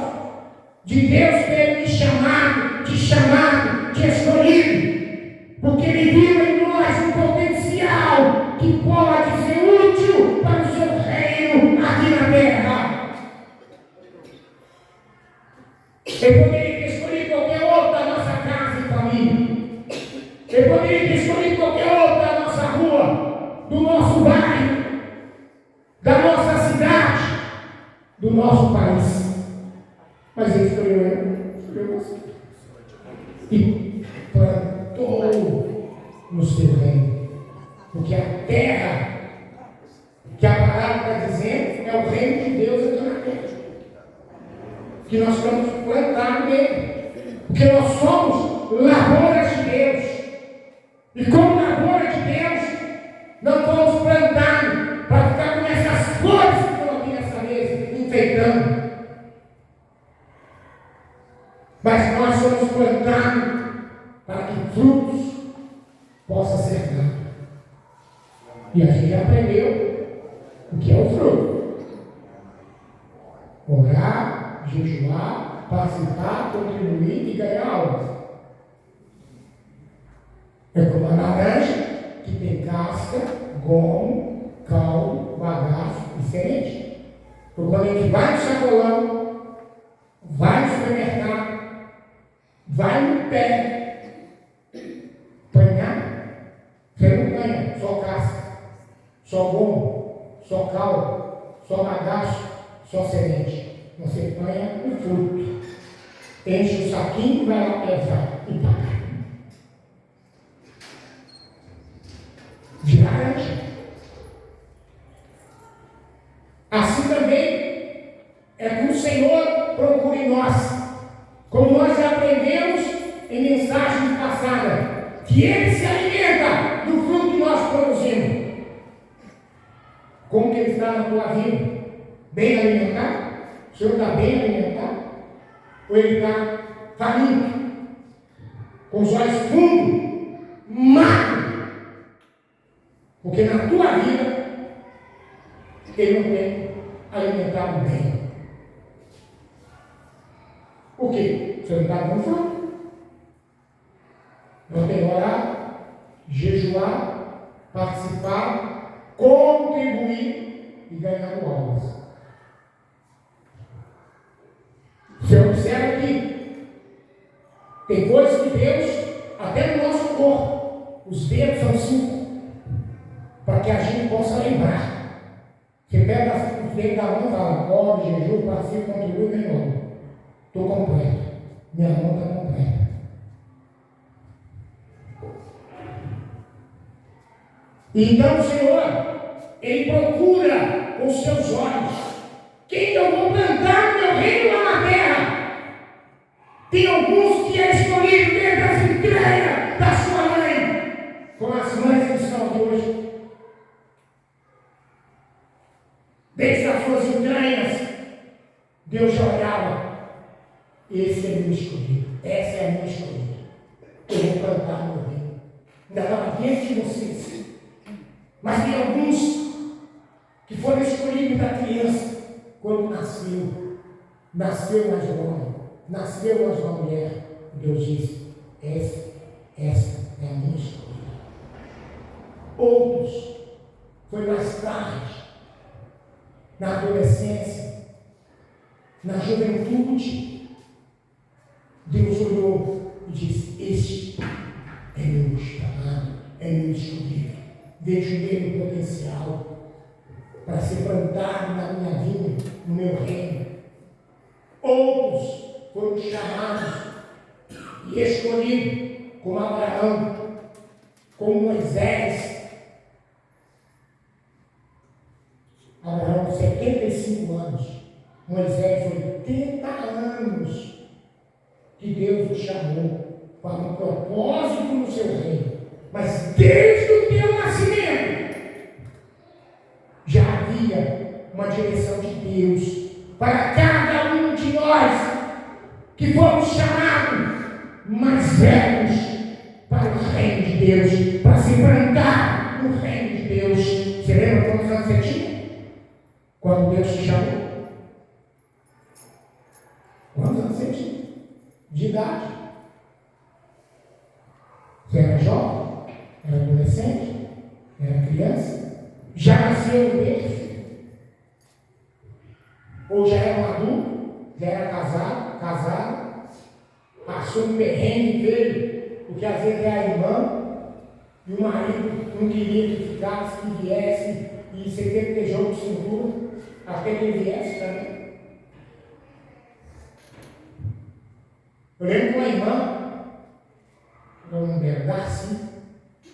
de Deus ter me chamado, te escolhido, porque Ele viu em nós um potencial que pode ser útil para o seu reino aqui na terra. Ele poderia ter escolhido qualquer outro da nossa casa e família. Ele poderia ter escolhido qualquer outro da nossa rua, do nosso bairro, da nossa cidade, do nosso país. Mas Ele escolheu eu, escolheu você. E plantou no seu reino. Porque a terra, que a palavra está dizendo, é o reino de Deus aqui na terra. Que nós estamos plantados nele. Porque nós somos lavouras de Deus. E como lavoura de Deus, não fomos plantados para ficar com essas flores que estão aqui nessa mesa, enfeitando. Mas nós somos plantados para que frutos possam ser dados. E a gente aprendeu o que é o fruto. Orar, jejuar, participar, contribuir e ganhar almas. É como a laranja que tem casca, gomo caldo, bagaço e semente. Porque quando a gente vai no sacolão, vai no supermercado, vai no pé, apanhar, você não ganha só casca, só gomo, só caldo, só bagaço, só semente. Você apanha o fruto. Enche o saquinho e vai lá pesar e pagar. Diariamente. Assim também é que o Senhor procura em nós, como nós já aprendemos em mensagens passadas, que Ele se alimenta do fruto que nós produzimos. Como que Ele está na tua vida? Bem alimentado? O Senhor está bem alimentado? Ou Ele está faminto? Com os olhos fundos? Magro? Porque na tua vida Ele não tem alimentado bem. Por quê? Você não está com fome? Não tem orado, jejuar, participar, contribuir e ganhar almas. Você observa que tem coisas que Deus, até no nosso corpo, os dedos são 5, para que a gente possa lembrar. Você pega os dedos da mão e fala, ore, jejum, participa, contribui, vem logo. Estou completo. Minha mão está completa. Então o Senhor, Ele procura com os seus olhos quem eu vou plantar no meu reino lá na terra. Tem alguns que é escolhido dentro das entranhas da sua mãe, como as mães que estão aqui hoje. Desde as suas entranhas, Deus já olhava. Esse é meu escolhido. Essa é a minha escolhida. Eu vou plantar no meu reino. Ainda estava dentro de vocês. Mas tem alguns que foram escolhidos da criança quando nasceu. Nasceu mais um homem. Nasceu mais uma mulher. Deus disse: essa é a minha escolha. Outros foi mais tarde, na adolescência, na juventude. Deus olhou e disse: este é meu chamado, é meu escolhido. Vejo nele o potencial para ser plantado na minha vinha, no meu reino. Outros foram chamados e escolhidos, como Abraão, como Moisés. Abraão, 75 anos. Moisés, 80 anos. Que Deus o chamou para um propósito no seu reino. Mas desde o teu nascimento já havia uma direção de Deus para cada um de nós que fomos chamados mais velhos para o reino de Deus, para se plantar no reino de Deus. Você lembra quantos anos você tinha? Quando Deus te chamou? Quantos anos você tinha? De idade? Você era jovem? Era adolescente? Era criança? Já nasceu no berço? Ou já era um adulto? Já era casado? Passou um perrengue dele? Porque às vezes é a irmã e o marido não queria que ficasse, que viesse, e você teve que ter jogo de cintura até que ele viesse também. Eu lembro que uma irmã, uma mulher, Darcy,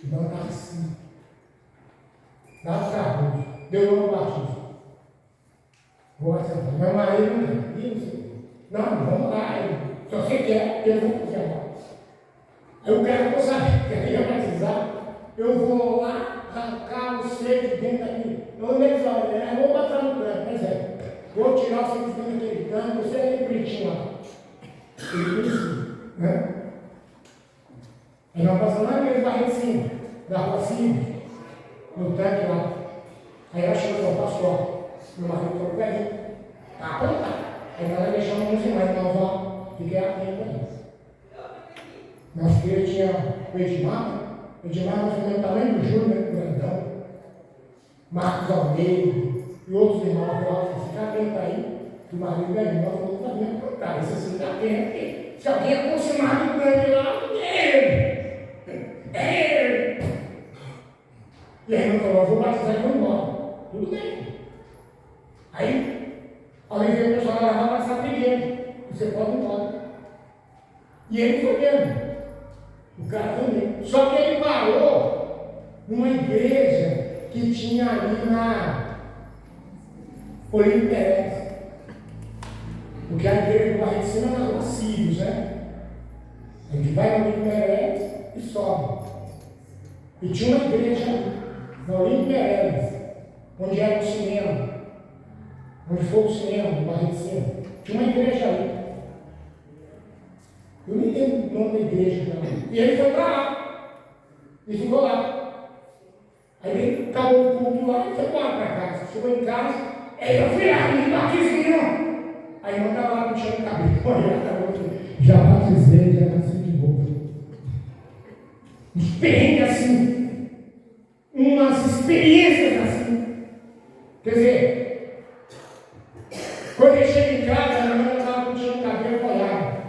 irmã Darcy, dava trabalho, deu no batismo. Vou aceitar. Meu marido não, vamos lá, se você quer, eu vou fazer. Aí o cara ficou sabendo que ele ia batizar, eu vou lá arrancar o seio de dentro daqui. Eu nem falei, vou botar no canto, mas vou tirar o seio de dentro daquele canto, você é bonitinho lá. Ele disse, né? Aí nós passamos lá naquele barril de cima, da rua cima, no tanque lá. Aí ela chegou para o pastor, meu marido falou, peraí, tá apontado. Aí ela deixou uns irmãos, então vó, fiquei atento aí. Nosso filho tinha o Edmar mais ou menos o tamanho do Júlio, né? Grandão. Marcos Almeida e outros irmãos falaram assim, fica atento aí, que o marido da irmã falou que também ia cantar. Isso assim, fica atento, porque se alguém aproximar do grande lá, é ele. É ele. E a irmã falou, eu vou batizar e vou embora. Tudo bem. Aí, ao invés do pessoal lá, vai passar primeiro. Você pode ir embora. E ele foi mesmo. O cara também. Só que ele parou numa igreja que tinha ali na Olímpio Pérez. Porque a igreja do Barra de Cima é nas Sírios, né? A gente vai na Olímpio Pérez e sobe. E tinha uma igreja na Olímpio Pérez, onde era o cinema. Onde foi o cinema, no Barra de Cima. Tinha uma igreja ali. Eu nem lembro o nome da igreja. Não. E ele foi para lá. E ficou lá. Aí ele acabou o culto lá e foi embora para casa. Chegou em casa, eu fui lá, me batizinho. Aí eu estava lá puxando o cabelo. Já batizei, já nasci de novo. Experiência assim. Umas experiências assim. Quer dizer, quando ele chega em casa, a minha mãe estava puxando o cabelo e olhava.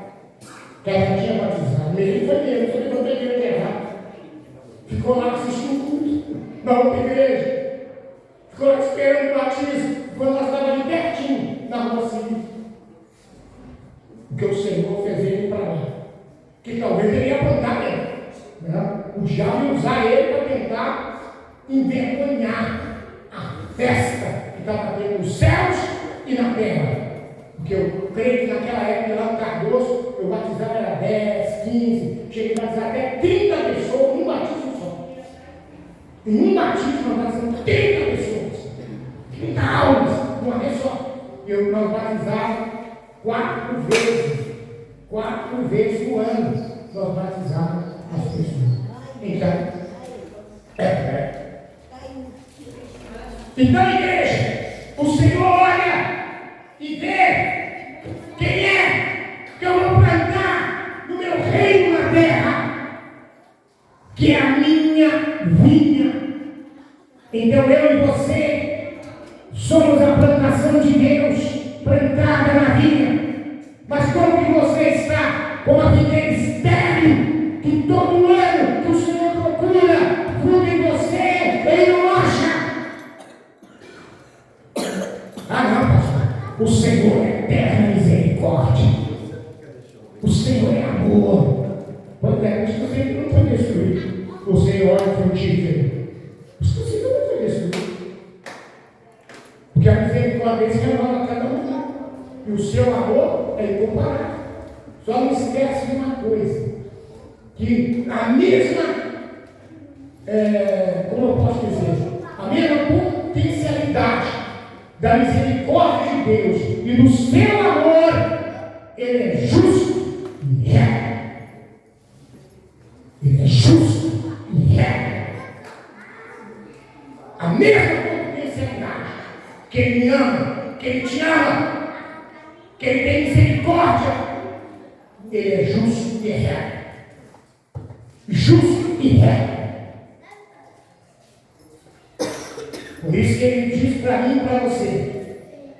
Que ela tinha batizado. Ele foi mesmo, foi para a igreja errada. Ficou lá assistindo o culto na outra igreja. Ficou lá esperando o batismo, quando nós estávamos ali pertinho, na rua civil. Porque o Senhor fez ele para lá. Que talvez ele ia apontar mesmo. Né? O diabo ia usar ele para tentar envergonhar a festa que estava tendo nos céus e na terra. Porque eu creio que naquela época lá no Cardoso, eu batizava era 10, 15, cheguei a batizar até 30 pessoas, um batismo só. Em um batismo nós batizamos 30 pessoas, 30 almas, uma vez só. Nós batizávamos 4 vezes no ano, nós batizávamos as pessoas. Então, igreja, o Senhor olha e vê quem é que eu vou plantar no meu reino na terra, que é a minha vinha. Então eu e você somos a plantação de Deus, plantada na vinha. Mas como que você está com a videira estéril, que todo ano que o Senhor procura fruto em você, Ele não acha? Ah não, pastor, o Senhor é eterna misericórdia, o Senhor é amor. Quando é que você não foi destruído? O Senhor é frutífero. Você não foi destruído. Porque a misericórdia se renova a cada um. E o seu amor é incomparável. Só não esquece de uma coisa: que a mesma, como eu posso dizer, a mesma potencialidade da misericórdia de Deus e do seu amor, Ele é justo e reto. Ele é justo e reto. A mesma potencialidade que Ele me ama, que Ele te ama, que Ele tem misericórdia, Ele é justo e reto. Justo e reto. Por isso que Ele diz para mim e para você,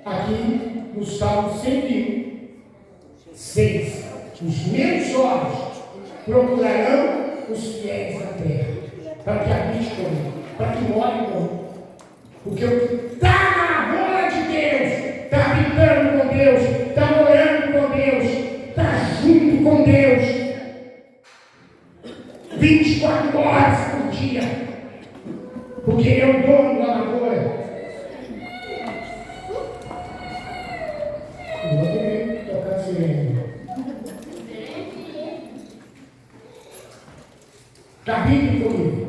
aqui no Salmo 101, 6: os meus olhos procurarão os fiéis da terra, para que habite comigo, para que more comigo. Porque o que está na lavoura de Deus, está habitando com Deus, está morando com Deus, está junto com Deus 24 horas por dia, porque Ele é o dono da lavoura. Eu vou ter que tocar sirene. Está vindo comigo.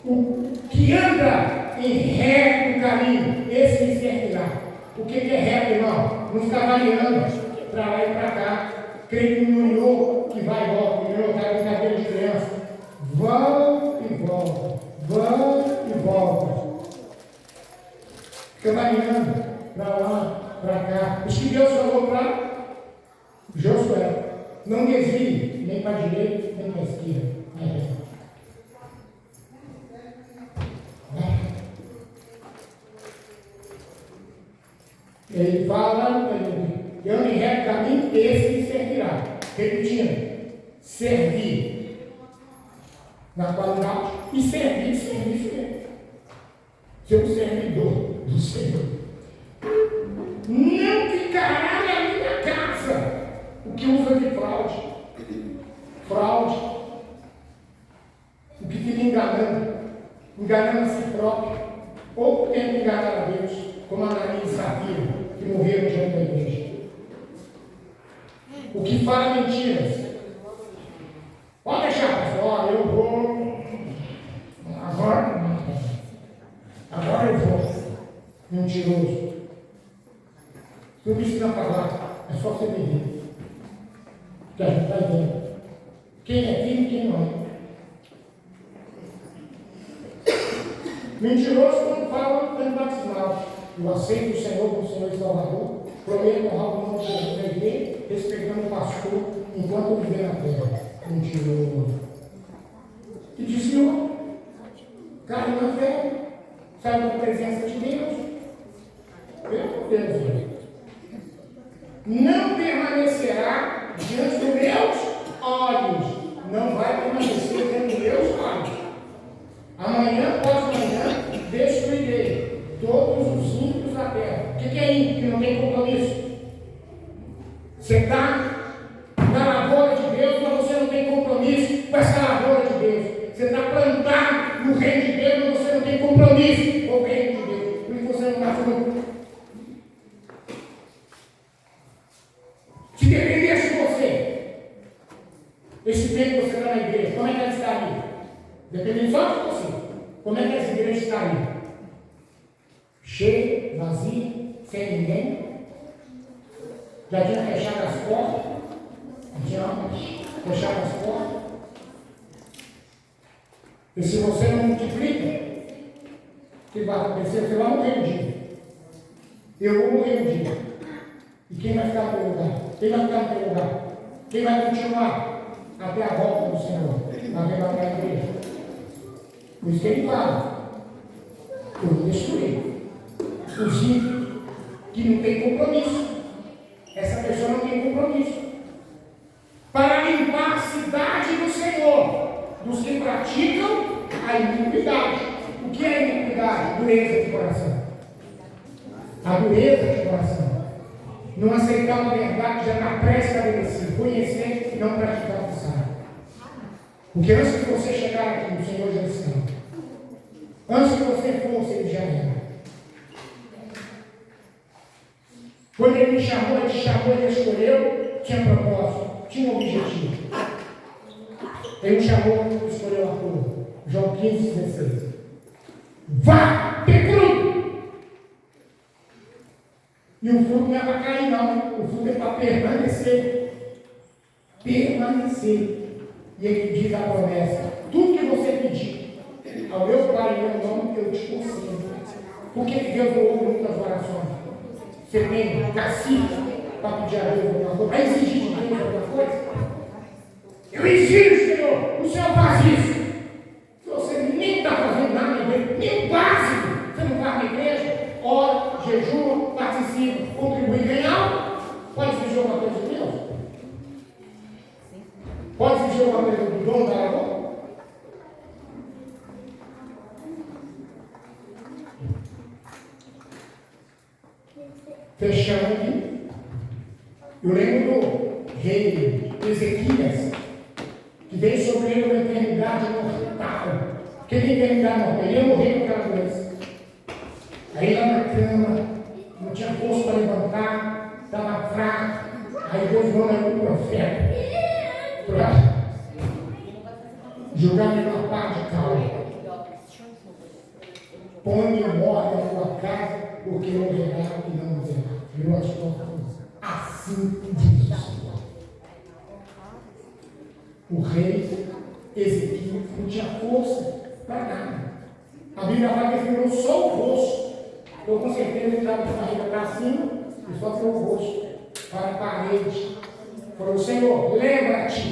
O que anda em reto caminho, esse me servirá. O que é reto, irmão? Não fica variando para lá e para cá. Creio que no ioiô que vai e volta. O ioiô está com cabelo de criança. Vão e volta. Vão e volta. Fica variando para lá, para cá. Isso que Deus falou para Josué: não desvie nem para a direita, nem para a esquerda. Ele fala, eu me reto caminho, esse me servirá. Repetindo, servir na qualidade e servir mesmo. Ser um servidor do Senhor. Não ficará na minha casa o que usa de fraude. O que fica enganando a si próprio, ou tenta enganar a Deus, como Ananias e Safira, que morreram diante da igreja. O que fala mentiras. Pode deixar, pessoal, eu vou. Agora eu vou. Mentiroso. Tudo isso na palavra, é só você viver. Que a gente vai vendo. Quem é firme e quem não é. Mentiroso quando fala no batismal. Eu aceito o Senhor como Senhor e Salvador. Prometo honrar o nome de Jesus na igreja, respeitando o pastor enquanto eu viver na terra. Mentiroso. E diz, Senhor, caiu na fé, saiu da presença de Deus. Meu Deus, não permanecerá diante dos meus olhos. Não vai permanecer diante dos meus olhos. Amanhã, após amanhã, destruirei todos os ímpios da terra. O que é ímpio? Que não tem compromisso. Você está na lavoura de Deus, mas você não tem compromisso com essa lavoura de Deus. Você está plantado no reino de Deus, mas você não tem compromisso com o reino de Deus. Por isso você não está fruto. Se dependesse de você, esse tempo que você está na igreja, como é que ela estaria? Dependendo só de você, como é que essa igreja estaria? Cheia, vazia, sem ninguém? Já tinha fechado as portas? Fechado as portas? E se você não multiplica, o que vai acontecer? Você vai morrer um dia. Eu vou morrer um dia. E quem vai ficar no teu lugar? Quem vai ficar no teu lugar? Quem vai continuar até a volta do Senhor? Vai levantar a igreja. Por isso que ele fala. Eu vou destruir os ímpios que não tem compromisso. Essa pessoa não tem compromisso. Para limpar a cidade do Senhor, dos que praticam a iniquidade. O que é iniquidade? Dureza de coração. A dureza de coração. Não aceitar uma verdade já está pré-estabelecida. Conhecer e não praticar o que sabe. Porque antes de você chegar aqui, o Senhor já está. Antes que você fosse, ele já era. Quando ele me chamou, ele te chamou, ele escolheu, tinha propósito, tinha um objetivo. Ele me chamou, ele escolheu a cor. João 15, 16. Vá ter fruto! E o fruto não é para cair, não. O fruto é para permanecer. Permanecer. E ele diz a promessa: tudo que você pedir ao meu Pai em meu nome, eu te concedo. Por que Deus não ouve muitas orações? Você tem cacife para pedir a Deus alguma coisa? Para exigir de Deus alguma coisa? Eu exijo, Senhor, o Senhor faz isso. Se você nem está fazendo nada na igreja, nem o básico, você não vai na igreja, ora, jejua, participa, contribui, ganha algo. Pode exigir alguma coisa de Deus? Pode exigir alguma coisa do dono da lavoura? Fechando aqui, eu lembro do rei Ezequias, que veio sobre ele uma enfermidade mortal. Que enfermidade mortal? Ele ia morrer com aquela doença. Aí lá na cama, não tinha força para levantar, estava fraco. Aí Deus mandou um profeta para jogar ele numa pá de cal. Põe em ordem a tua casa, porque eu verá e não verá. Virou as portas. Assim diz o Senhor. O rei Ezequias não tinha força para nada. A Bíblia fala que ele virou só o rosto. Então, com certeza, ele estava de barriga para cima e só tirou o rosto para a parede. Falou: Senhor, lembra-te,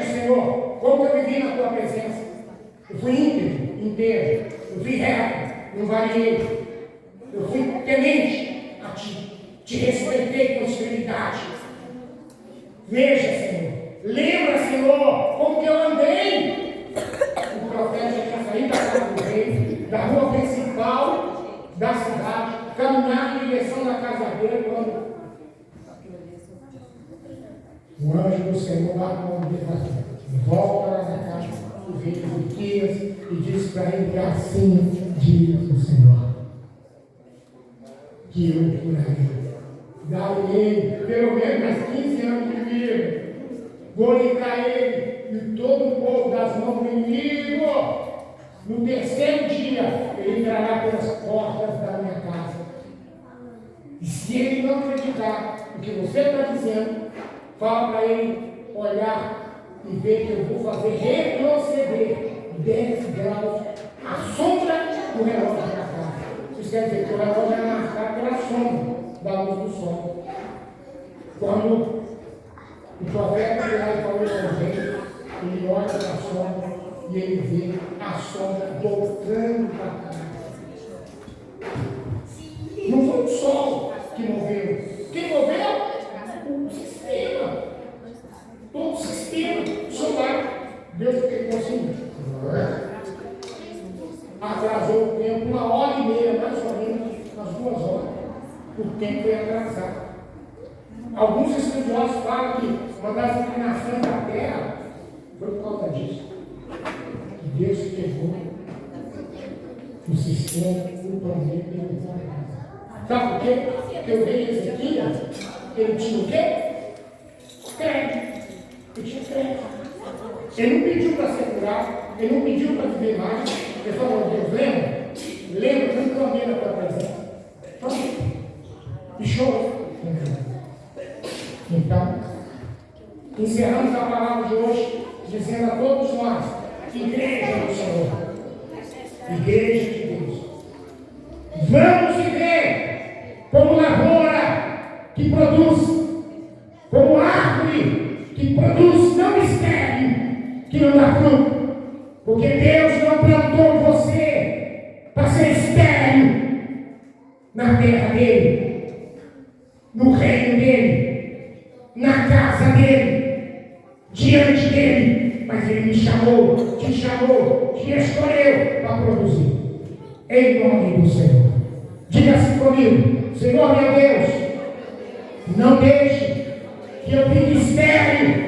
Senhor, como eu vivi na tua presença. Eu fui íntegro, inteiro. Eu fui reto, não variei. Eu fui temente a te respeitei com serenidade. Veja, Senhor, lembra, Senhor, como que eu andei. O profeta tinha saído da casa do rei, da rua principal da cidade, caminhar em direção da casa dele, quando o anjo do Senhor marcou dele, volta lá na casa do rei Ezequias e diz para ele que assim diz o Senhor, que eu curarei. Dá-lhe ele pelo menos mais 15 anos de vida. Vou livrar ele e todo o povo das mãos do inimigo. No terceiro dia, ele entrará pelas portas da minha casa. E se ele não acreditar no que você está dizendo, fala para ele olhar e ver que eu vou fazer retroceder 10 graus a sombra do relógio da casa. Isso quer dizer que o relógio é marcado pela sombra da luz do sol. Quando o profeta virá e falou com o rei, ele olha para a sombra e ele vê a sombra voltando para cá. Não foi o sol que moveu. Quem moveu? O sistema. Todo o sistema solar. Deus ficou assim. Atrasou o tempo, 1h30, mais ou menos, umas 2 horas. O tempo ia atrasar. Alguns estudiosos falam que uma das inclinações da Terra foi por causa disso. Que Deus pegou o sistema, o planeta e o planeta. Sabe por quê? Porque o rei Ezequias, ele tinha o quê? Crédito. Ele tinha crédito. Ele não pediu para ser curado, ele não pediu para viver mais. Ele falou, Deus, lembra? Lembra que eu clamei na tua presença. Pronto. E chorou. Então, encerramos a palavra de hoje, dizendo a todos nós, igreja do Senhor, igreja de Deus, vamos viver como lavoura que produz, como árvore que produz, não estéril, que não dá fruto, porque Deus não plantou você para ser estéril na terra dele, no reino dele, na casa dele, diante dele, mas ele me chamou, te escolheu para produzir, em nome do Senhor. Diga assim comigo, Senhor meu Deus, não deixe que eu fique estéril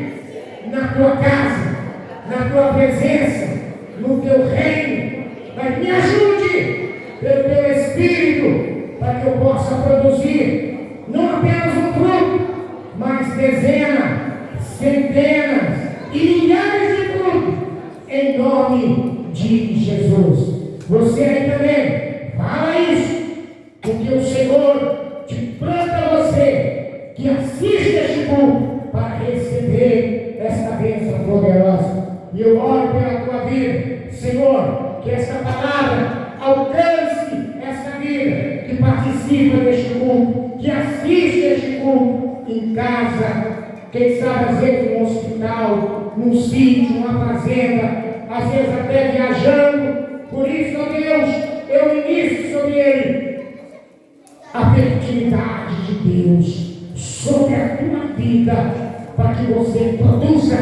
na tua casa, na tua presença, no teu reino, mas me ajude pelo teu Espírito, para que eu possa produzir, não apenas um fruto, mas dezenas, centenas e milhares de frutos, em nome de Jesus. Você aí também, fala isso, porque o Senhor te planta você, que assiste este culto, para receber esta bênção poderosa. E eu oro pela tua vida, Senhor, que esta palavra alcance esta vida, que participa deste culto, que assiste este culto, em casa, quem sabe às vezes num hospital, num sítio, numa fazenda, às vezes até viajando. Por isso, ó Deus, eu ministro sobre ele a fertilidade de Deus sobre a tua vida, para que você produza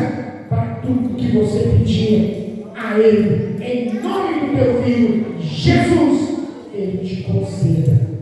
para tudo que você pedir a ele, em nome do teu filho Jesus, ele te conceda.